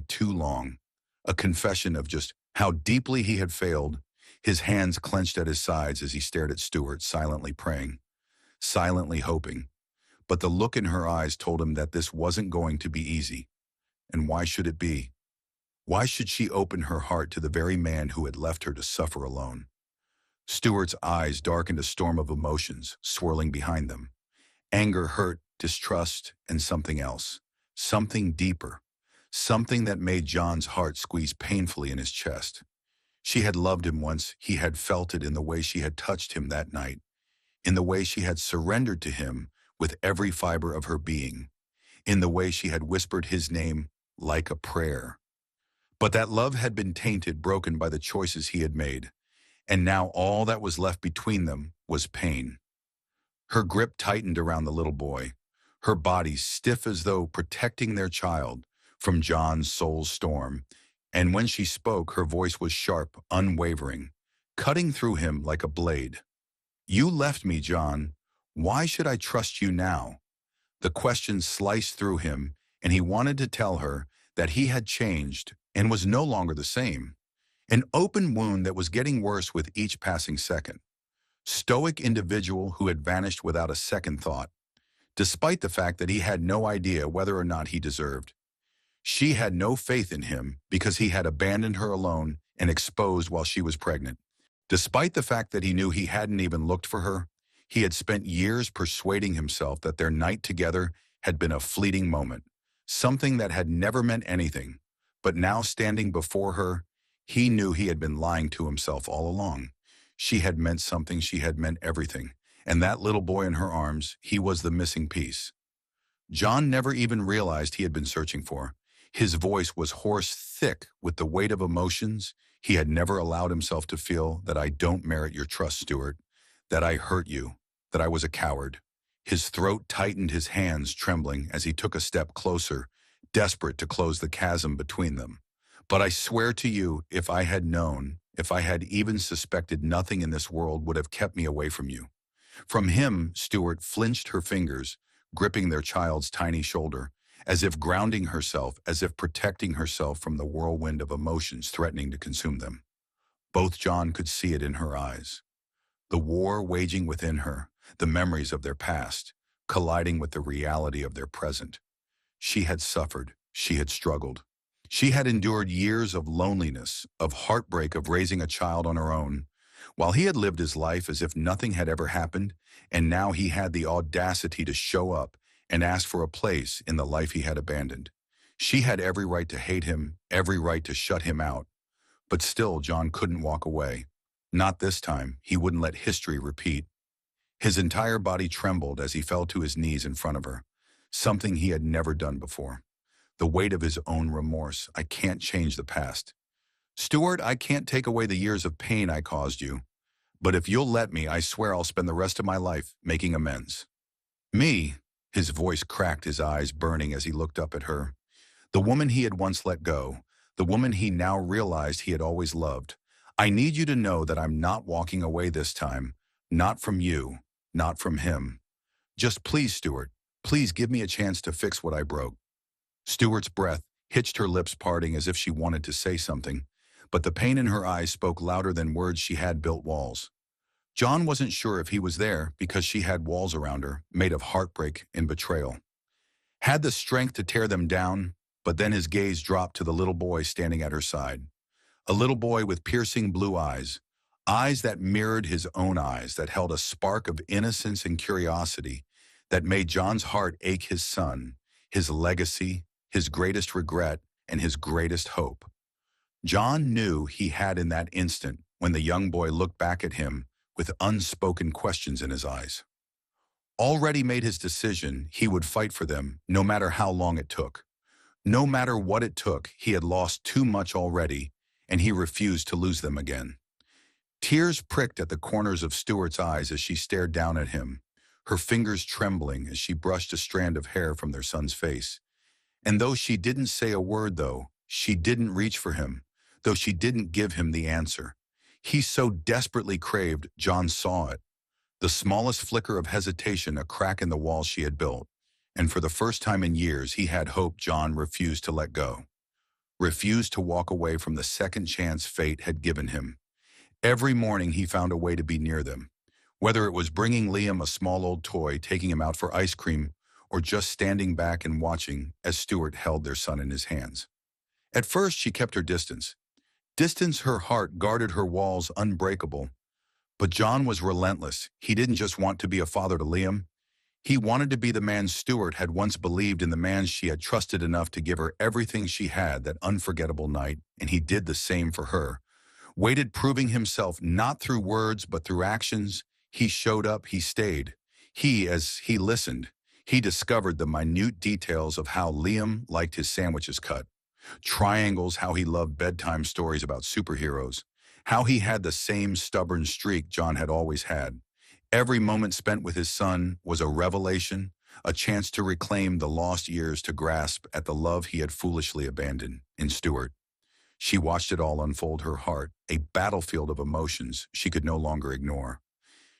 too long, a confession of just how deeply he had failed. His hands clenched at his sides as he stared at Stuart, silently praying, silently hoping. But the look in her eyes told him that this wasn't going to be easy. And why should it be? Why should she open her heart to the very man who had left her to suffer alone? Stuart's eyes darkened, a storm of emotions swirling behind them. Anger, hurt, distrust, and something else. Something deeper. Something that made John's heart squeeze painfully in his chest. She had loved him once. He had felt it in the way she had touched him that night, in the way she had surrendered to him with every fiber of her being, in the way she had whispered his name like a prayer. But that love had been tainted, broken by the choices he had made, and now all that was left between them was pain. Her grip tightened around the little boy, her body stiff as though protecting their child from John's soul's storm, and when she spoke, her voice was sharp, unwavering, cutting through him like a blade. "You left me, John. Why should I trust you now?" The question sliced through him, and he wanted to tell her that he had changed and was no longer the same. An open wound that was getting worse with each passing second. Stoic individual who had vanished without a second thought, despite the fact that he had no idea whether or not he deserved. She had no faith in him because he had abandoned her alone and exposed while she was pregnant. Despite the fact that he knew he hadn't even looked for her, he had spent years persuading himself that their night together had been a fleeting moment, something that had never meant anything. But now standing before her, he knew he had been lying to himself all along. She had meant something, she had meant everything. And that little boy in her arms, he was the missing piece. John never even realized he had been searching for. His voice was hoarse, thick with the weight of emotions he had never allowed himself to feel. "That I don't merit your trust, Stuart. That I hurt you. That I was a coward." His throat tightened, his hands trembling as he took a step closer, desperate to close the chasm between them. "But I swear to you, if I had known, if I had even suspected, nothing in this world would have kept me away from you." From him, Stuart flinched, her fingers gripping their child's tiny shoulder, as if grounding herself, as if protecting herself from the whirlwind of emotions threatening to consume them. Both John could see it in her eyes. The war waging within her, the memories of their past, colliding with the reality of their present. She had suffered, she had struggled. She had endured years of loneliness, of heartbreak, of raising a child on her own, while he had lived his life as if nothing had ever happened, and now he had the audacity to show up and ask for a place in the life he had abandoned. She had every right to hate him, every right to shut him out. But still, John couldn't walk away. Not this time. He wouldn't let history repeat. His entire body trembled as he fell to his knees in front of her, something he had never done before. The weight of his own remorse. "I can't change the past. Stuart, I can't take away the years of pain I caused you. But if you'll let me, I swear I'll spend the rest of my life making amends." "Me?" His voice cracked, his eyes burning as he looked up at her. The woman he had once let go, the woman he now realized he had always loved. "I need you to know that I'm not walking away this time. Not from you, not from him. Just please, Stuart, please give me a chance to fix what I broke." Stuart's breath hitched, her lips parting as if she wanted to say something, but the pain in her eyes spoke louder than words. She had built walls. John wasn't sure if he was there because she had walls around her, made of heartbreak and betrayal. Had the strength to tear them down, but then his gaze dropped to the little boy standing at her side. A little boy with piercing blue eyes, eyes that mirrored his own eyes, that held a spark of innocence and curiosity that made John's heart ache. His son, his legacy, his greatest regret, and his greatest hope. John knew he had in that instant when the young boy looked back at him with unspoken questions in his eyes. Already made his decision, he would fight for them no matter how long it took. No matter what it took, he had lost too much already, and he refused to lose them again. Tears pricked at the corners of Stuart's eyes as she stared down at him, her fingers trembling as she brushed a strand of hair from their son's face. And though she didn't say a word, though she didn't reach for him, though she didn't give him the answer he so desperately craved, John saw it. The smallest flicker of hesitation, a crack in the wall she had built. And for the first time in years, he had hope. John refused to let go. Refused to walk away from the second chance fate had given him. Every morning he found a way to be near them. Whether it was bringing Liam a small old toy, taking him out for ice cream, or just standing back and watching as Stuart held their son in his hands. At first, she kept her distance. Distance her heart, guarded her walls unbreakable. But John was relentless. He didn't just want to be a father to Liam. He wanted to be the man Stuart had once believed in, the man she had trusted enough to give her everything she had that unforgettable night, and he did the same for her. Waited, proving himself not through words but through actions. He showed up, he stayed. As he listened, he discovered the minute details of how Liam liked his sandwiches cut. Triangles, how he loved bedtime stories about superheroes. How he had the same stubborn streak John had always had. Every moment spent with his son was a revelation, a chance to reclaim the lost years, to grasp at the love he had foolishly abandoned in Stuart. She watched it all unfold, her heart, a battlefield of emotions she could no longer ignore.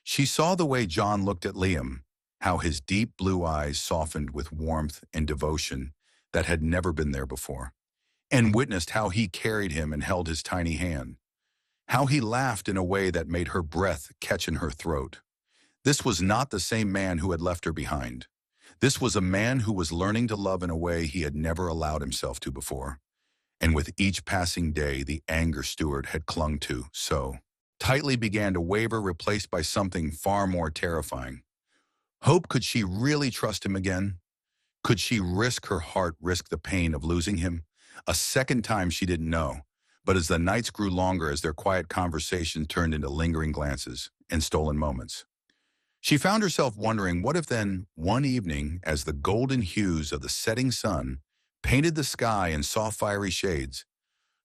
She saw the way John looked at Liam, how his deep blue eyes softened with warmth and devotion that had never been there before, and witnessed how he carried him and held his tiny hand, how he laughed in a way that made her breath catch in her throat. This was not the same man who had left her behind. This was a man who was learning to love in a way he had never allowed himself to before. And with each passing day, the anger Stuart had clung to so tightly began to waver, replaced by something far more terrifying. Hope. Could she really trust him again? Could she risk her heart, risk the pain of losing him? A second time she didn't know. But as the nights grew longer, as their quiet conversation turned into lingering glances and stolen moments, she found herself wondering, what if then, one evening, as the golden hues of the setting sun painted the sky in soft fiery shades,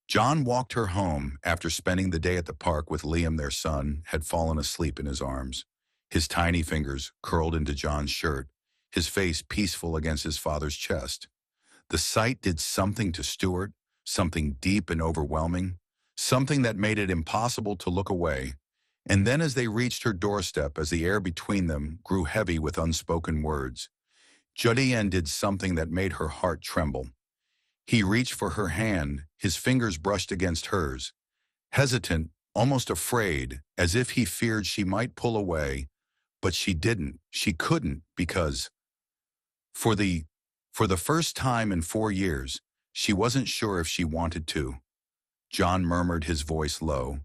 John walked her home after spending the day at the park with Liam, their son, had fallen asleep in his arms, his tiny fingers curled into John's shirt, his face peaceful against his father's chest. The sight did something to Stuart, something deep and overwhelming, something that made it impossible to look away. And then as they reached her doorstep, as the air between them grew heavy with unspoken words, Jodian did something that made her heart tremble. He reached for her hand, his fingers brushed against hers, hesitant, almost afraid, as if he feared she might pull away, but she didn't. She couldn't, because for the first time in 4 years, she wasn't sure if she wanted to. John murmured, his voice low,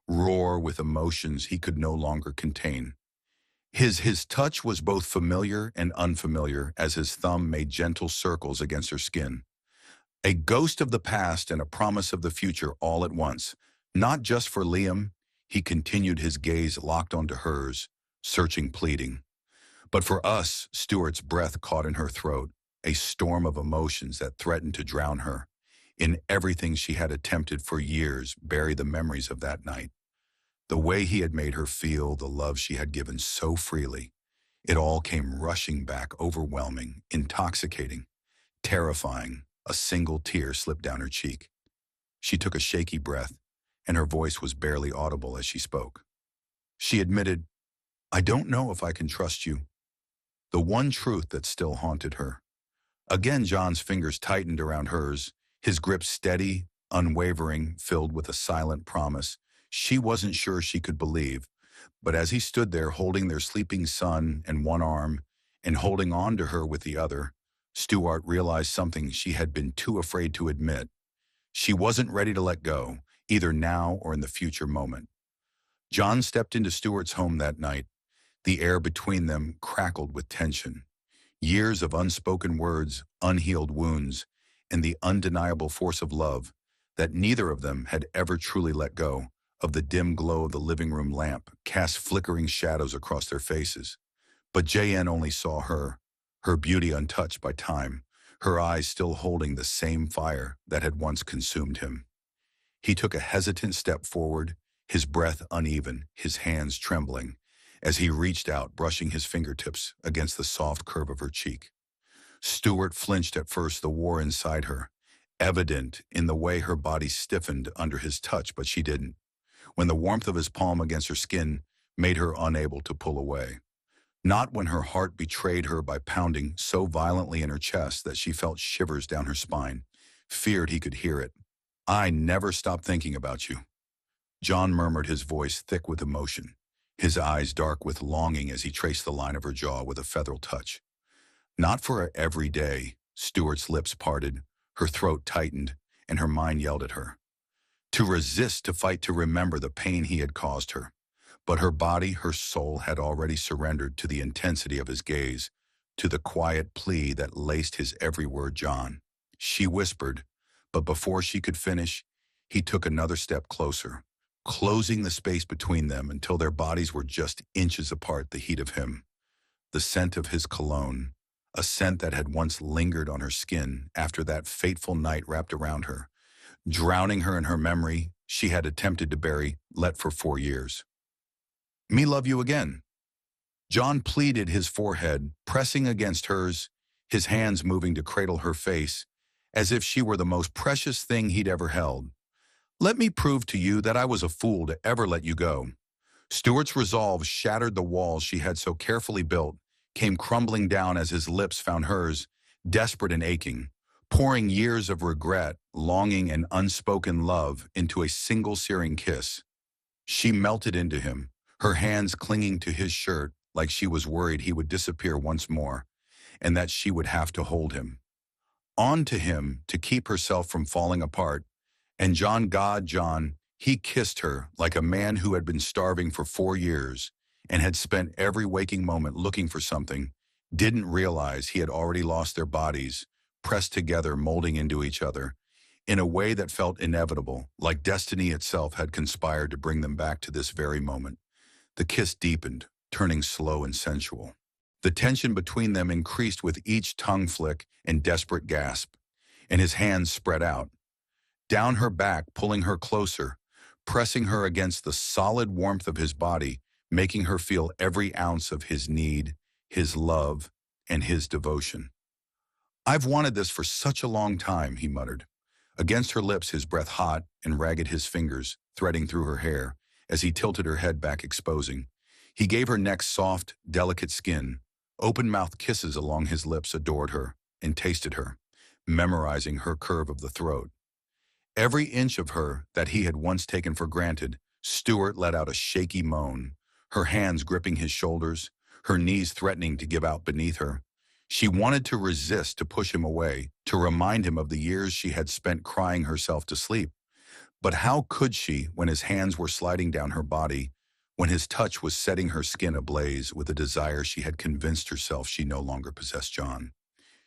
roar with emotions he could no longer contain. His touch was both familiar and unfamiliar as his thumb made gentle circles against her skin. A ghost of the past and a promise of the future all at once. Not just for Liam, he continued, his gaze locked onto hers, searching, pleading. But for us. Stuart's breath caught in her throat, a storm of emotions that threatened to drown her. In everything she had attempted for years bury the memories of that night. The way he had made her feel, the love she had given so freely. It all came rushing back, overwhelming, intoxicating, terrifying. A single tear slipped down her cheek. She took a shaky breath, and her voice was barely audible as she spoke. She admitted, "I don't know if I can trust you." The one truth that still haunted her. Again, John's fingers tightened around hers, his grip steady, unwavering, filled with a silent promise she wasn't sure she could believe. But as he stood there holding their sleeping son in one arm and holding on to her with the other, Stuart realized something she had been too afraid to admit. She wasn't ready to let go, either now or in the future moment. John stepped into Stuart's home that night. The air between them crackled with tension. Years of unspoken words, unhealed wounds, and the undeniable force of love that neither of them had ever truly let go of. The dim glow of the living room lamp cast flickering shadows across their faces. But JN only saw her beauty untouched by time, her eyes still holding the same fire that had once consumed him. He took a hesitant step forward, his breath uneven, his hands trembling, as he reached out, brushing his fingertips against the soft curve of her cheek. Stuart flinched at first, the war inside her, evident in the way her body stiffened under his touch, but she didn't, when the warmth of his palm against her skin made her unable to pull away. Not when her heart betrayed her by pounding so violently in her chest that she felt shivers down her spine, feared he could hear it. "I never stopped thinking about you," John murmured, his voice thick with emotion, his eyes dark with longing as he traced the line of her jaw with a featheral touch. Not for every day. Stuart's lips parted, her throat tightened, and her mind yelled at her. To resist, to fight, to remember the pain he had caused her. But her body, her soul had already surrendered to the intensity of his gaze, to the quiet plea that laced his every word. John, she whispered, but before she could finish, he took another step closer, closing the space between them until their bodies were just inches apart. The heat of him, the scent of his cologne, a scent that had once lingered on her skin after that fateful night wrapped around her, drowning her in her memory she had attempted to bury, let for 4 years. Me love you again. John pleaded, his forehead pressing against hers, his hands moving to cradle her face, as if she were the most precious thing he'd ever held. Let me prove to you that I was a fool to ever let you go. Stuart's resolve shattered. The walls she had so carefully built came crumbling down as his lips found hers, desperate and aching, pouring years of regret, longing, and unspoken love into a single searing kiss. She melted into him, her hands clinging to his shirt like she was worried he would disappear once more, and that she would have to hold him. On to him to keep herself from falling apart. And John, he kissed her like a man who had been starving for 4 years and had spent every waking moment looking for something, didn't realize he had already lost. Their bodies, pressed together, molding into each other, in a way that felt inevitable, like destiny itself had conspired to bring them back to this very moment. The kiss deepened, turning slow and sensual. The tension between them increased with each tongue flick and desperate gasp, and his hands spread out, down her back, pulling her closer, pressing her against the solid warmth of his body, making her feel every ounce of his need, his love, and his devotion. I've wanted this for such a long time, he muttered. Against her lips, his breath hot and ragged, his fingers threading through her hair as he tilted her head back, exposing. He gave her neck soft, delicate skin, open-mouthed kisses along his lips, adored her, and tasted her, memorizing her curve of the throat. Every inch of her that he had once taken for granted. Stuart let out a shaky moan, her hands gripping his shoulders, her knees threatening to give out beneath her. She wanted to resist, to push him away, to remind him of the years she had spent crying herself to sleep. But how could she when his hands were sliding down her body, when his touch was setting her skin ablaze with a desire she had convinced herself she no longer possessed? John.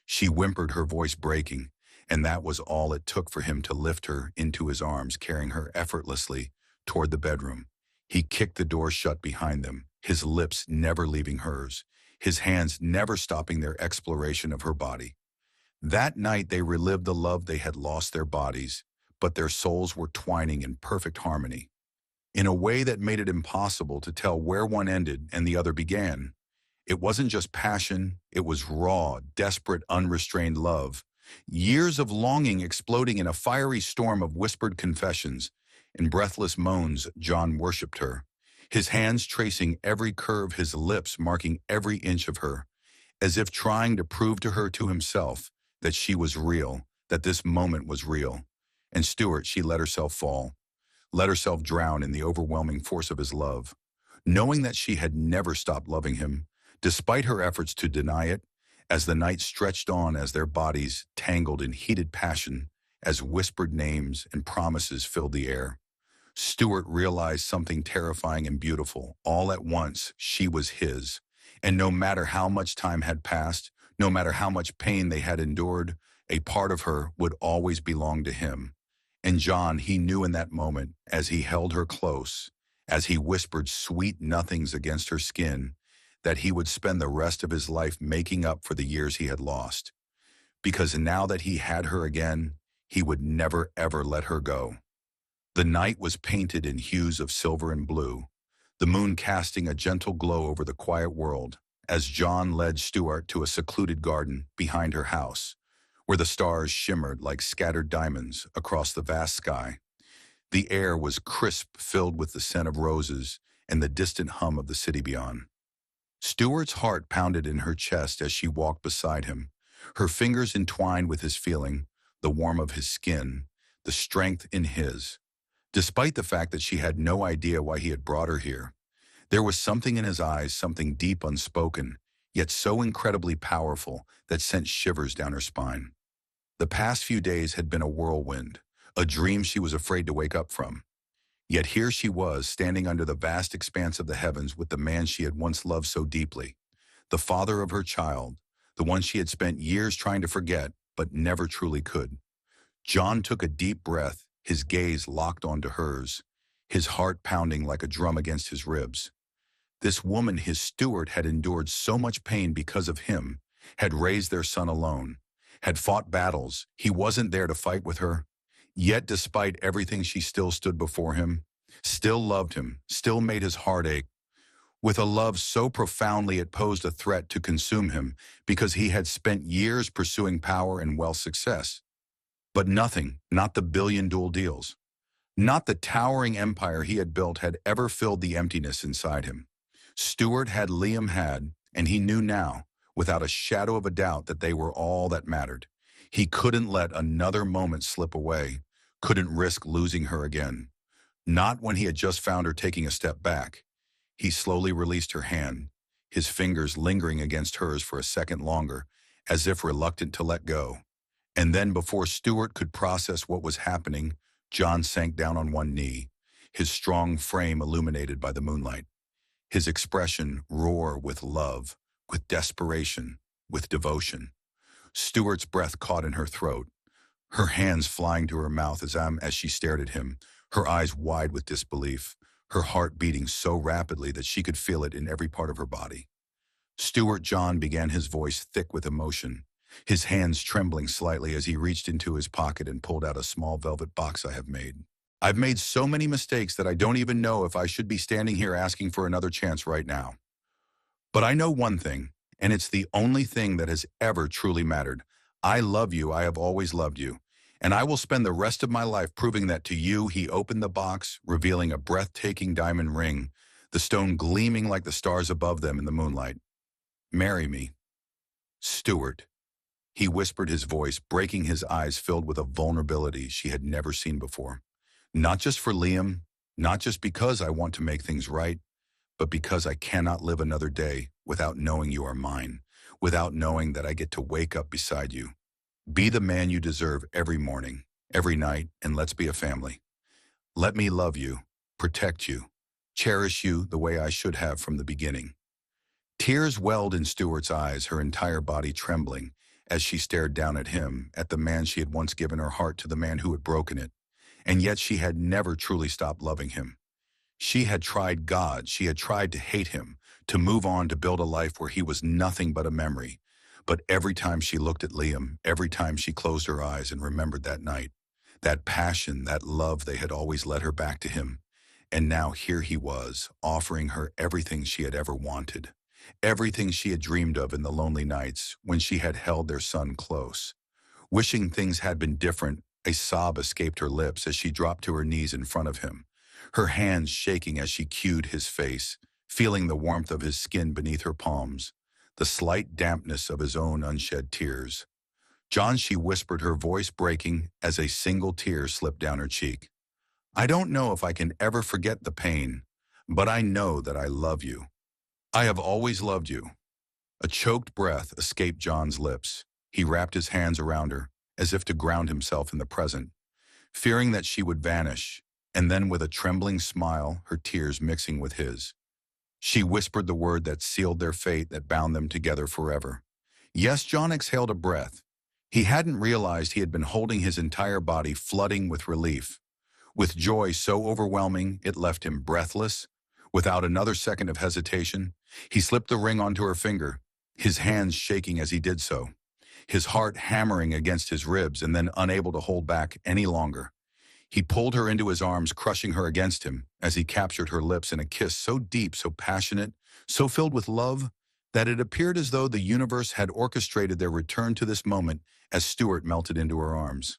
She whimpered, her voice breaking, and that was all it took for him to lift her into his arms, carrying her effortlessly toward the bedroom. He kicked the door shut behind them, his lips never leaving hers, his hands never stopping their exploration of her body. That night they relived the love they had lost. Their bodies, but their souls were twining in perfect harmony, in a way that made it impossible to tell where one ended and the other began. It wasn't just passion, it was raw, desperate, unrestrained love. Years of longing exploding in a fiery storm of whispered confessions and breathless moans. John worshipped her, his hands tracing every curve, his lips marking every inch of her, as if trying to prove to her, to himself, that she was real, that this moment was real. And Stuart, she let herself fall, let herself drown in the overwhelming force of his love, knowing that she had never stopped loving him, despite her efforts to deny it. As the night stretched on, as their bodies tangled in heated passion, as whispered names and promises filled the air, Stuart realized something terrifying and beautiful. All at once, she was his. And no matter how much time had passed, no matter how much pain they had endured, a part of her would always belong to him. And John, he knew in that moment, as he held her close, as he whispered sweet nothings against her skin, that he would spend the rest of his life making up for the years he had lost. Because now that he had her again, he would never ever let her go. The night was painted in hues of silver and blue, the moon casting a gentle glow over the quiet world, as John led Stuart to a secluded garden behind her house, where the stars shimmered like scattered diamonds across the vast sky. The air was crisp, filled with the scent of roses and the distant hum of the city beyond. Stuart's heart pounded in her chest as she walked beside him, her fingers entwined with his feeling, the warmth of his skin, the strength in his. Despite the fact that she had no idea why he had brought her here, there was something in his eyes, something deep, unspoken, yet so incredibly powerful that sent shivers down her spine. The past few days had been a whirlwind, a dream she was afraid to wake up from. Yet here she was, standing under the vast expanse of the heavens with the man she had once loved so deeply, the father of her child, the one she had spent years trying to forget, but never truly could. John took a deep breath, his gaze locked onto hers, his heart pounding like a drum against his ribs. This woman, his steward, had endured so much pain because of him, had raised their son alone, had fought battles. He wasn't there to fight with her. Yet despite everything, she still stood before him, still loved him, still made his heart ache, with a love so profoundly it posed a threat to consume him because he had spent years pursuing power and wealth success. But nothing, not the billion dual deals, not the towering empire he had built had ever filled the emptiness inside him. Stewart had, Liam had, and he knew now, without a shadow of a doubt, that they were all that mattered. He couldn't let another moment slip away, couldn't risk losing her again. Not when he had just found her taking a step back. He slowly released her hand, his fingers lingering against hers for a second longer, as if reluctant to let go. And then before Stewart could process what was happening, John sank down on one knee, his strong frame illuminated by the moonlight. His expression roar with love, with desperation, with devotion. Stewart's breath caught in her throat, her hands flying to her mouth as she stared at him, her eyes wide with disbelief, her heart beating so rapidly that she could feel it in every part of her body. Stewart John began, his voice thick with emotion, his hands trembling slightly as he reached into his pocket and pulled out a small velvet box. I have made. I've made so many mistakes that I don't even know if I should be standing here asking for another chance right now. But I know one thing, and it's the only thing that has ever truly mattered. I love you. I have always loved you. And I will spend the rest of my life proving that to you. He opened the box, revealing a breathtaking diamond ring, the stone gleaming like the stars above them in the moonlight. Marry me. Stewart. He whispered, his voice breaking, his eyes filled with a vulnerability she had never seen before. Not just for Liam, not just because I want to make things right, but because I cannot live another day without knowing you are mine, without knowing that I get to wake up beside you. Be the man you deserve every morning, every night, and let's be a family. Let me love you, protect you, cherish you the way I should have from the beginning. Tears welled in Stewart's eyes, her entire body trembling as she stared down at him, at the man she had once given her heart to, the man who had broken it. And yet she had never truly stopped loving him. She had tried God, she had tried to hate him, to move on, to build a life where he was nothing but a memory. But every time she looked at Liam, every time she closed her eyes and remembered that night, that passion, that love, they had always led her back to him. And now here he was, offering her everything she had ever wanted, everything she had dreamed of in the lonely nights when she had held their son close. Wishing things had been different, a sob escaped her lips as she dropped to her knees in front of him, her hands shaking as she cued his face, feeling the warmth of his skin beneath her palms, the slight dampness of his own unshed tears. John, she whispered, her voice breaking as a single tear slipped down her cheek. I don't know if I can ever forget the pain, but I know that I love you. I have always loved you. A choked breath escaped John's lips. He wrapped his hands around her, as if to ground himself in the present, fearing that she would vanish, and then with a trembling smile, her tears mixing with his, she whispered the word that sealed their fate, that bound them together forever. Yes, John exhaled a breath. He hadn't realized he had been holding his entire body flooding with relief, with joy so overwhelming it left him breathless. Without another second of hesitation, he slipped the ring onto her finger, his hands shaking as he did so, his heart hammering against his ribs, and then unable to hold back any longer. He pulled her into his arms, crushing her against him as he captured her lips in a kiss so deep, so passionate, so filled with love, that it appeared as though the universe had orchestrated their return to this moment as Stewart melted into her arms.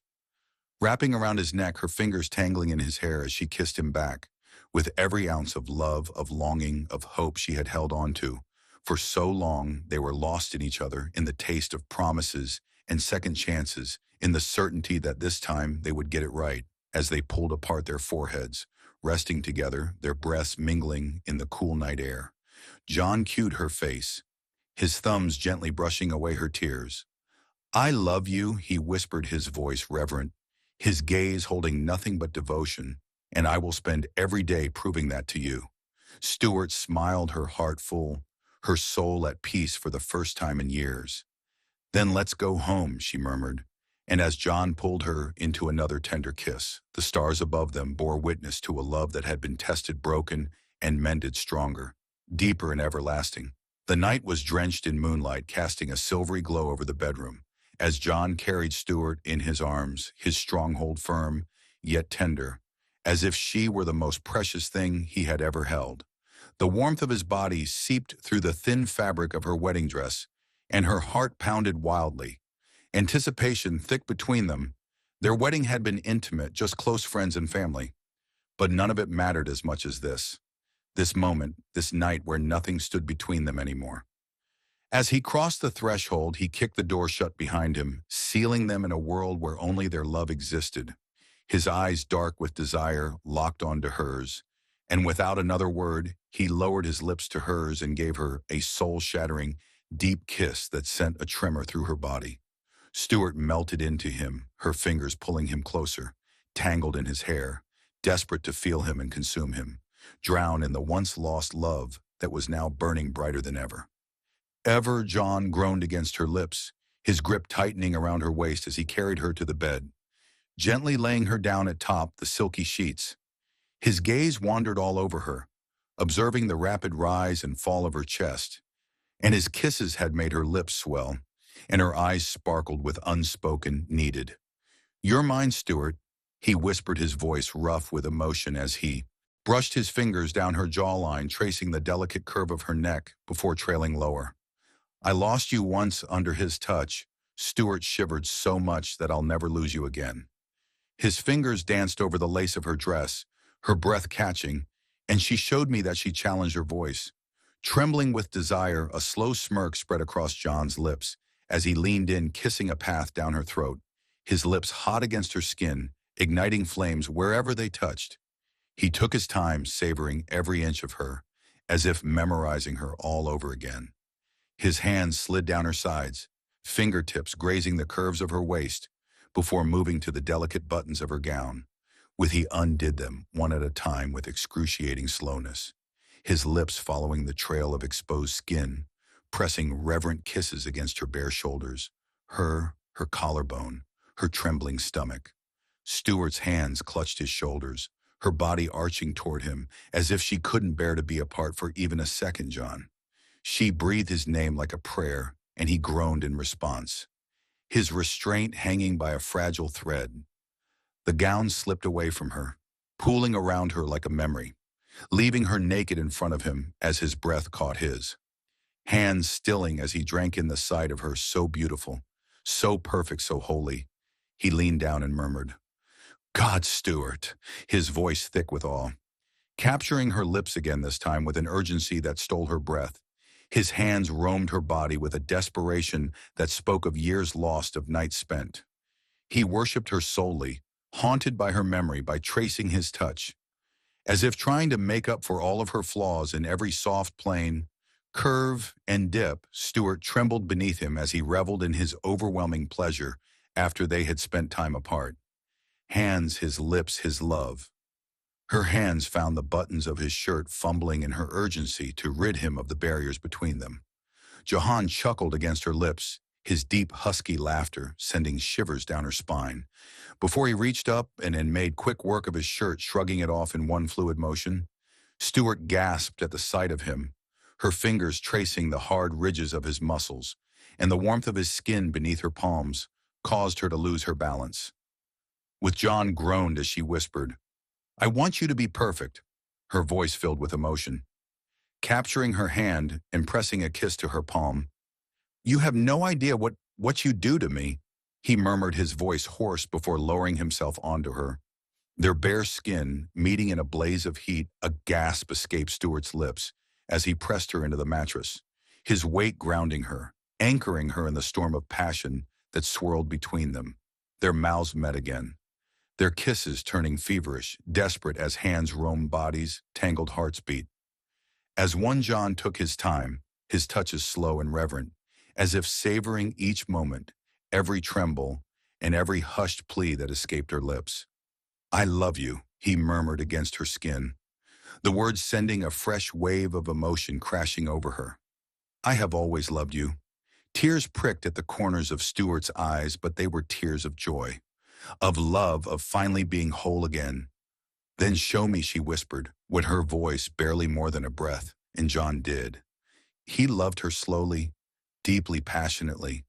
Wrapping around his neck, her fingers tangling in his hair as she kissed him back, with every ounce of love, of longing, of hope she had held on to. For so long, they were lost in each other, in the taste of promises and second chances, in the certainty that this time they would get it right, as they pulled apart their foreheads, resting together, their breaths mingling in the cool night air. John cued her face, his thumbs gently brushing away her tears. I love you, he whispered, his voice reverent, his gaze holding nothing but devotion, and I will spend every day proving that to you. Stewart smiled, her heart full, her soul at peace for the first time in years. "Then let's go home," she murmured. And as John pulled her into another tender kiss, the stars above them bore witness to a love that had been tested, broken, and mended stronger, deeper and everlasting. The night was drenched in moonlight, casting a silvery glow over the bedroom. As John carried Stuart in his arms, his stronghold firm, yet tender, as if she were the most precious thing he had ever held. The warmth of his body seeped through the thin fabric of her wedding dress, and her heart pounded wildly. Anticipation thick between them. Their wedding had been intimate, just close friends and family. But none of it mattered as much as this. This moment, this night where nothing stood between them anymore. As he crossed the threshold, he kicked the door shut behind him, sealing them in a world where only their love existed. His eyes, dark with desire, locked onto hers, and without another word, he lowered his lips to hers and gave her a soul-shattering, deep kiss that sent a tremor through her body. Stuart melted into him, her fingers pulling him closer, tangled in his hair, desperate to feel him and consume him, drown in the once-lost love that was now burning brighter than ever. Ever, John groaned against her lips, his grip tightening around her waist as he carried her to the bed, gently laying her down atop the silky sheets. His gaze wandered all over her, observing the rapid rise and fall of her chest, and his kisses had made her lips swell, and her eyes sparkled with unspoken needed. "You're mine, Stuart," he whispered, his voice rough with emotion as he brushed his fingers down her jawline, tracing the delicate curve of her neck before trailing lower. "I lost you once under his touch." Stuart shivered so much that "I'll never lose you again." His fingers danced over the lace of her dress, her breath catching, and she showed me that she challenged her voice. Trembling with desire, a slow smirk spread across John's lips as he leaned in, kissing a path down her throat, his lips hot against her skin, igniting flames wherever they touched. He took his time, savoring every inch of her, as if memorizing her all over again. His hands slid down her sides, fingertips grazing the curves of her waist, before moving to the delicate buttons of her gown. He undid them, one at a time, with excruciating slowness, his lips following the trail of exposed skin, pressing reverent kisses against her bare shoulders, her collarbone, her trembling stomach. Stuart's hands clutched his shoulders, her body arching toward him, as if she couldn't bear to be apart for even a second. John. She breathed his name like a prayer, and he groaned in response, his restraint hanging by a fragile thread. The gown slipped away from her, pooling around her like a memory, leaving her naked in front of him as his breath caught his. Hands stilling as he drank in the sight of her, so beautiful, so perfect, so holy. He leaned down and murmured, "God, Stuart," his voice thick with awe. Capturing her lips again, this time with an urgency that stole her breath, his hands roamed her body with a desperation that spoke of years lost, of nights spent. He worshipped her solely, haunted by her memory, by tracing his touch. As if trying to make up for all of her flaws in every soft plane, curve, and dip, Stuart trembled beneath him as he reveled in his overwhelming pleasure after they had spent time apart. Hands, his lips, his love. Her hands found the buttons of his shirt, fumbling in her urgency to rid him of the barriers between them. Johan chuckled against her lips, his deep, husky laughter sending shivers down her spine, before he reached up and made quick work of his shirt, shrugging it off in one fluid motion. Stuart gasped at the sight of him, her fingers tracing the hard ridges of his muscles, and the warmth of his skin beneath her palms caused her to lose her balance. John groaned as she whispered, "I want you to be perfect," her voice filled with emotion. Capturing her hand and pressing a kiss to her palm, "You have no idea what you do to me," he murmured, his voice hoarse, before lowering himself onto her. Their bare skin meeting in a blaze of heat, a gasp escaped Stuart's lips as he pressed her into the mattress, his weight grounding her, anchoring her in the storm of passion that swirled between them. Their mouths met again, their kisses turning feverish, desperate as hands roamed bodies, tangled hearts beat. As one, John took his time, his touches slow and reverent, as if savoring each moment, every tremble, and every hushed plea that escaped her lips. "I love you," he murmured against her skin, the words sending a fresh wave of emotion crashing over her. "I have always loved you," Tears pricked at the corners of Stuart's eyes, but they were tears of joy, of love, of finally being whole again. "Then show me," she whispered, with her voice barely more than a breath, and John did. He loved her slowly, deeply, passionately,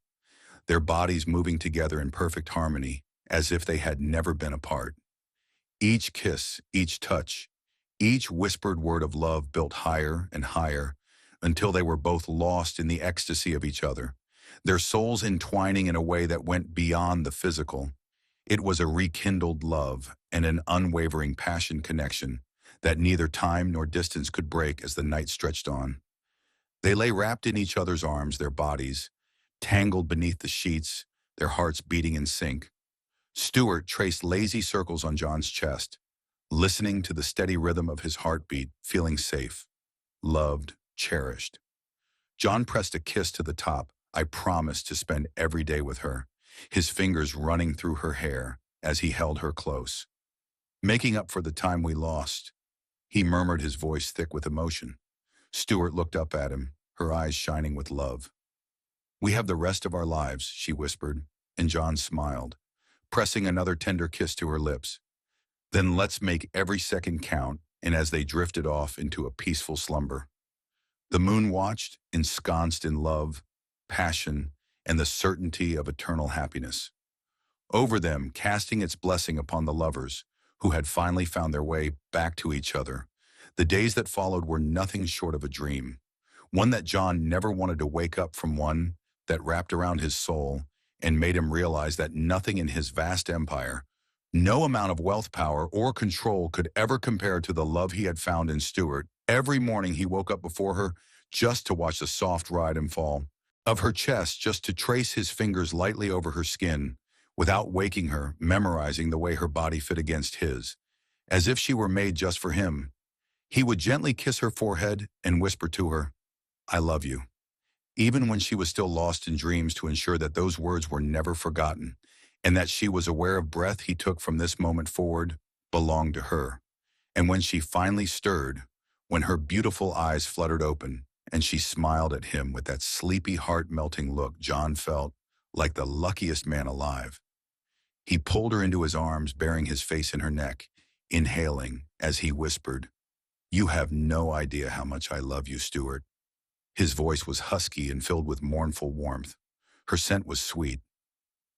their bodies moving together in perfect harmony, as if they had never been apart. Each kiss, each touch, each whispered word of love built higher and higher until they were both lost in the ecstasy of each other, their souls entwining in a way that went beyond the physical. It was a rekindled love and an unwavering passion connection that neither time nor distance could break as the night stretched on. They lay wrapped in each other's arms, their bodies tangled beneath the sheets, their hearts beating in sync. Stuart traced lazy circles on John's chest, listening to the steady rhythm of his heartbeat, feeling safe, loved, cherished. John pressed a kiss to the top. "I promised to spend every day with her," his fingers running through her hair as he held her close. "Making up for the time we lost," he murmured, his voice thick with emotion. Stuart looked up at him, her eyes shining with love. "We have the rest of our lives," she whispered, and John smiled, pressing another tender kiss to her lips. "Then let's make every second count," and as they drifted off into a peaceful slumber. The moon watched, ensconced in love, passion, and the certainty of eternal happiness. Over them, casting its blessing upon the lovers, who had finally found their way back to each other. The days that followed were nothing short of a dream, one that John never wanted to wake up from, one that wrapped around his soul and made him realize that nothing in his vast empire, no amount of wealth, power, or control could ever compare to the love he had found in Stuart. Every morning he woke up before her just to watch the soft ride and fall of her chest, just to trace his fingers lightly over her skin, without waking her, memorizing the way her body fit against his, as if she were made just for him. He would gently kiss her forehead and whisper to her, "I love you," even when she was still lost in dreams, to ensure that those words were never forgotten, and that she was aware of breath he took from this moment forward belonged to her. And when she finally stirred, when her beautiful eyes fluttered open, and she smiled at him with that sleepy, heart-melting look, John felt like the luckiest man alive. He pulled her into his arms, burying his face in her neck, inhaling as he whispered, "You have no idea how much I love you, Stuart." His voice was husky and filled with mournful warmth. Her scent was sweet,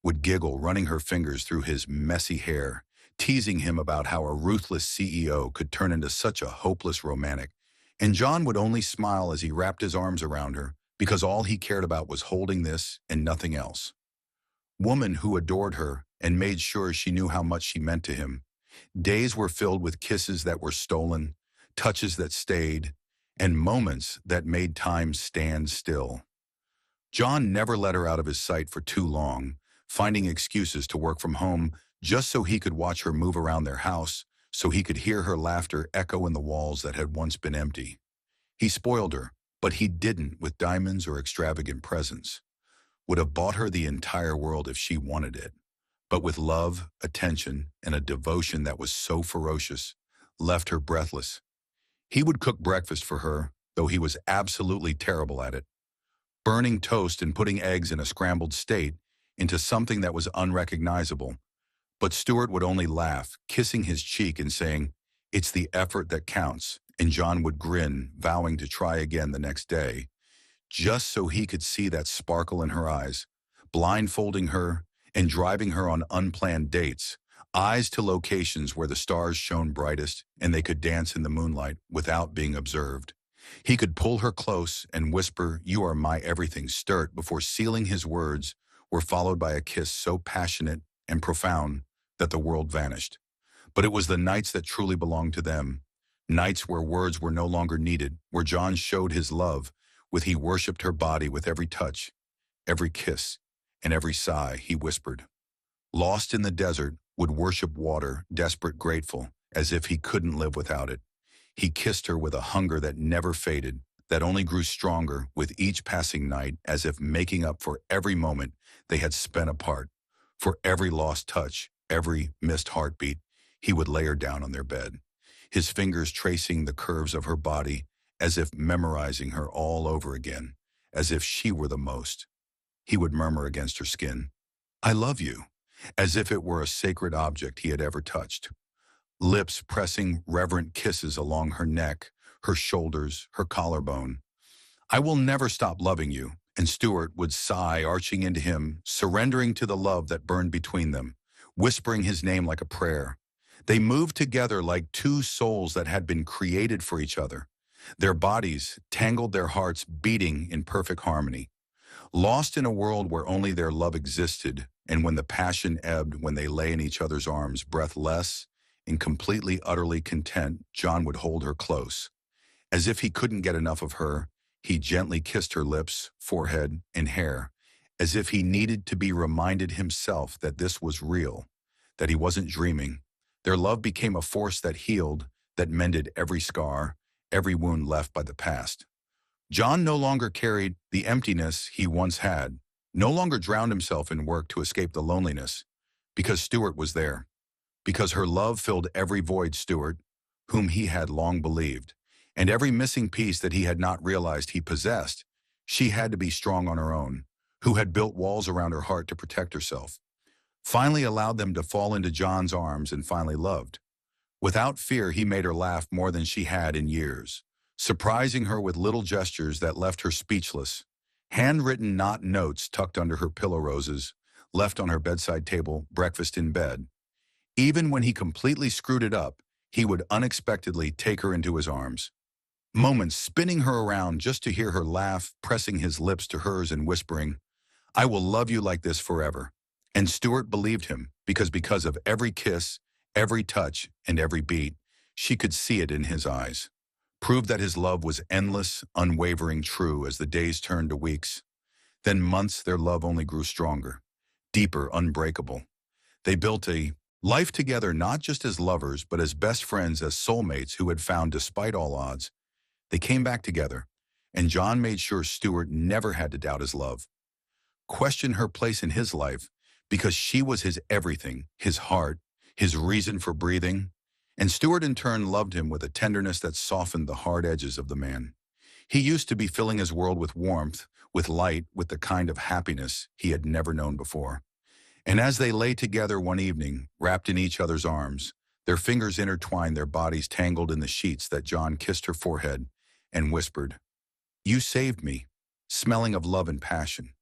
would giggle, running her fingers through his messy hair, teasing him about how a ruthless CEO could turn into such a hopeless romantic. And John would only smile as he wrapped his arms around her, because all he cared about was holding this and nothing else. Woman who adored her and made sure she knew how much she meant to him. Days were filled with kisses that were stolen, touches that stayed, and moments that made time stand still. John never let her out of his sight for too long, finding excuses to work from home just so he could watch her move around their house, so he could hear her laughter echo in the walls that had once been empty. He spoiled her, but he didn't with diamonds or extravagant presents. Would have bought her the entire world if she wanted it, but with love, attention, and a devotion that was so ferocious, left her breathless. He would cook breakfast for her, though he was absolutely terrible at it, burning toast and putting eggs in a scrambled state into something that was unrecognizable. But Stuart would only laugh, kissing his cheek and saying, "It's the effort that counts," and John would grin, vowing to try again the next day, just so he could see that sparkle in her eyes, blindfolding her and driving her on unplanned dates, eyes to locations where the stars shone brightest and they could dance in the moonlight without being observed. He could pull her close and whisper, "You are my everything," Stuart, before sealing his words, were followed by a kiss so passionate and profound that the world vanished. But it was the nights that truly belonged to them, nights where words were no longer needed, where John showed his love, with he worshipped her body with every touch, every kiss, and every sigh. He whispered, lost in the desert, would worship water, desperate, grateful, as if he couldn't live without it. He kissed her with a hunger that never faded, that only grew stronger with each passing night, as if making up for every moment they had spent apart. For every lost touch, every missed heartbeat, he would lay her down on their bed, his fingers tracing the curves of her body, as if memorizing her all over again, as if she were the most he would murmur against her skin. I love you, as if it were a sacred object he had ever touched. Lips pressing reverent kisses along her neck, her shoulders, her collarbone. I will never stop loving you, and Stuart would sigh, arching into him, surrendering to the love that burned between them, whispering his name like a prayer. They moved together like two souls that had been created for each other. Their bodies tangled, their hearts beating in perfect harmony. Lost in a world where only their love existed, and when the passion ebbed, when they lay in each other's arms, breathless and completely, utterly content, John would hold her close. As if he couldn't get enough of her, he gently kissed her lips, forehead, and hair, as if he needed to be reminded himself that this was real, that he wasn't dreaming. Their love became a force that healed, that mended every scar, every wound left by the past. John no longer carried the emptiness he once had, no longer drowned himself in work to escape the loneliness, because Stuart was there, because her love filled every void Stuart, whom he had long believed, and every missing piece that he had not realized he possessed. She had to be strong on her own, who had built walls around her heart to protect herself, finally allowed them to fall into John's arms and finally loved. Without fear, he made her laugh more than she had in years, surprising her with little gestures that left her speechless. Handwritten not notes tucked under her pillow roses, left on her bedside table, breakfast in bed. Even when he completely screwed it up, he would unexpectedly take her into his arms. Moments spinning her around just to hear her laugh, pressing his lips to hers and whispering, I will love you like this forever. And Stuart believed him, because of every kiss, every touch, and every beat, she could see it in his eyes. Proved that his love was endless, unwavering, true as the days turned to weeks. Then months, their love only grew stronger, deeper, unbreakable. They built a life together, not just as lovers, but as best friends, as soulmates who had found, despite all odds. They came back together, and John made sure Stuart never had to doubt his love, question her place in his life, because she was his everything, his heart, his reason for breathing. And Stuart in turn loved him with a tenderness that softened the hard edges of the man. He used to be filling his world with warmth, with light, with the kind of happiness he had never known before. And as they lay together one evening, wrapped in each other's arms, their fingers intertwined, their bodies tangled in the sheets, that John kissed her forehead and whispered, You saved me, smelling of love and passion.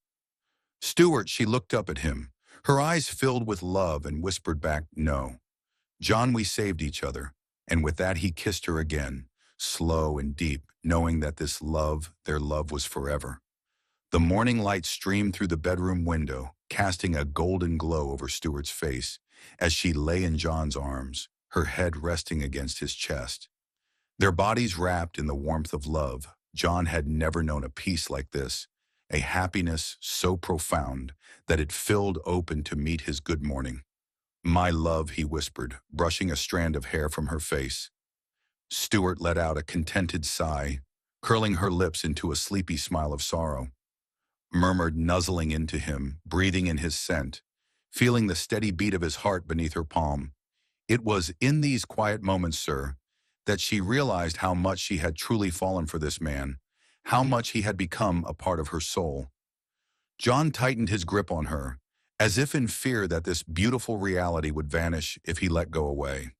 Stuart, she looked up at him, her eyes filled with love, and whispered back, No. John, we saved each other. And with that he kissed her again, slow and deep, knowing that this love, their love, was forever. The morning light streamed through the bedroom window, casting a golden glow over Stuart's face as she lay in John's arms, her head resting against his chest. Their bodies wrapped in the warmth of love. John had never known a peace like this, a happiness so profound that it filled open to meet his good morning. My love, he whispered, brushing a strand of hair from her face. Stuart let out a contented sigh, curling her lips into a sleepy smile of sorrow. Murmured, nuzzling into him, breathing in his scent, feeling the steady beat of his heart beneath her palm. It was in these quiet moments, sir, that she realized how much she had truly fallen for this man, how much he had become a part of her soul. John tightened his grip on her, as if in fear that this beautiful reality would vanish if he let go away.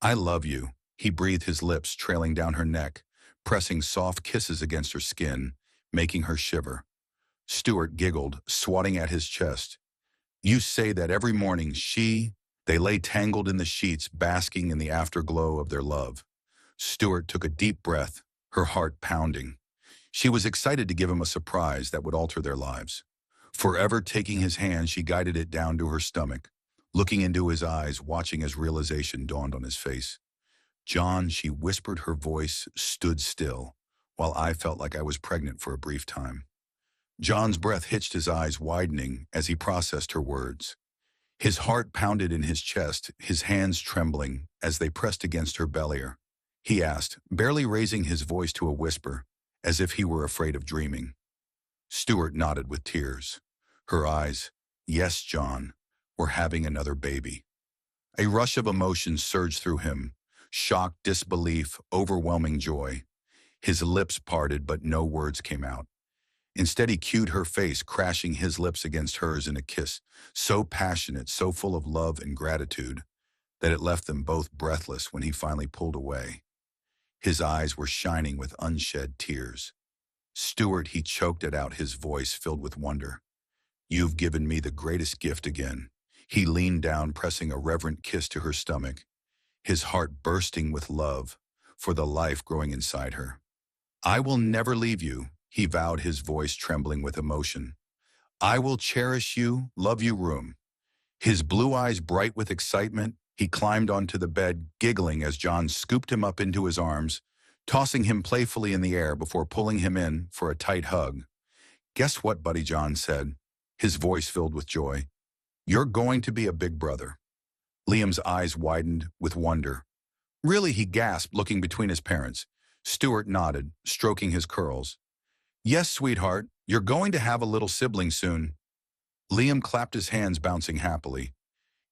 I love you, he breathed, his lips trailing down her neck, pressing soft kisses against her skin, making her shiver. Stuart giggled, swatting at his chest. You say that every morning. They lay tangled in the sheets, basking in the afterglow of their love. Stuart took a deep breath, her heart pounding. She was excited to give him a surprise that would alter their lives. Forever taking his hand, she guided it down to her stomach, looking into his eyes, watching as realization dawned on his face. John, she whispered, her voice stood still, while I felt like I was pregnant for a brief time. John's breath hitched, his eyes widening as he processed her words. His heart pounded in his chest, his hands trembling as they pressed against her belly. He asked, barely raising his voice to a whisper, as if he were afraid of dreaming. Stuart nodded with tears. Her eyes, yes, John, we're having another baby. A rush of emotion surged through him, shock, disbelief, overwhelming joy. His lips parted, but no words came out. Instead, he cued her face, crashing his lips against hers in a kiss, so passionate, so full of love and gratitude, that it left them both breathless when he finally pulled away. His eyes were shining with unshed tears. "Stuart," he choked it out, his voice filled with wonder. "You've given me the greatest gift again." He leaned down, pressing a reverent kiss to her stomach, his heart bursting with love for the life growing inside her. "I will never leave you," he vowed, his voice trembling with emotion. "I will cherish you, love you room." His blue eyes bright with excitement, he climbed onto the bed, giggling as John scooped him up into his arms, tossing him playfully in the air before pulling him in for a tight hug. "Guess what, buddy?" John said, his voice filled with joy. "You're going to be a big brother." Liam's eyes widened with wonder. "Really?" he gasped, looking between his parents. Stuart nodded, stroking his curls. "Yes, sweetheart, you're going to have a little sibling soon." Liam clapped his hands, bouncing happily.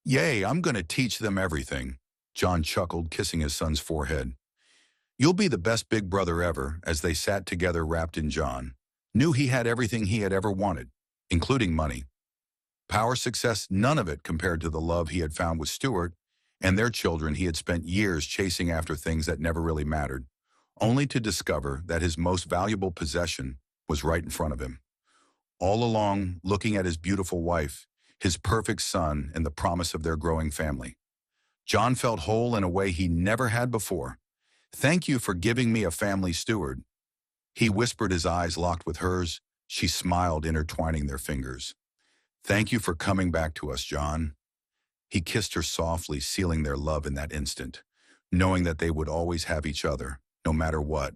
"Yay, I'm going to teach them everything." John chuckled, kissing his son's forehead. "You'll be the best big brother ever." As they sat together wrapped in John, knew he had everything he had ever wanted, including money. Power, success, none of it compared to the love he had found with Stuart and their children. He had spent years chasing after things that never really mattered, only to discover that his most valuable possession was right in front of him. All along, looking at his beautiful wife, his perfect son, and the promise of their growing family. John felt whole in a way he never had before. "Thank you for giving me a family, Stuart," he whispered, his eyes locked with hers. She smiled, intertwining their fingers. "Thank you for coming back to us, John." He kissed her softly, sealing their love in that instant, knowing that they would always have each other, no matter what.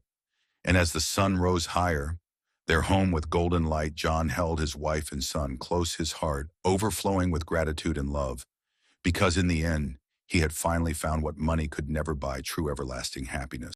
And as the sun rose higher, their home with golden light, John held his wife and son close, his heart overflowing with gratitude and love, because in the end, he had finally found what money could never buy: true everlasting happiness.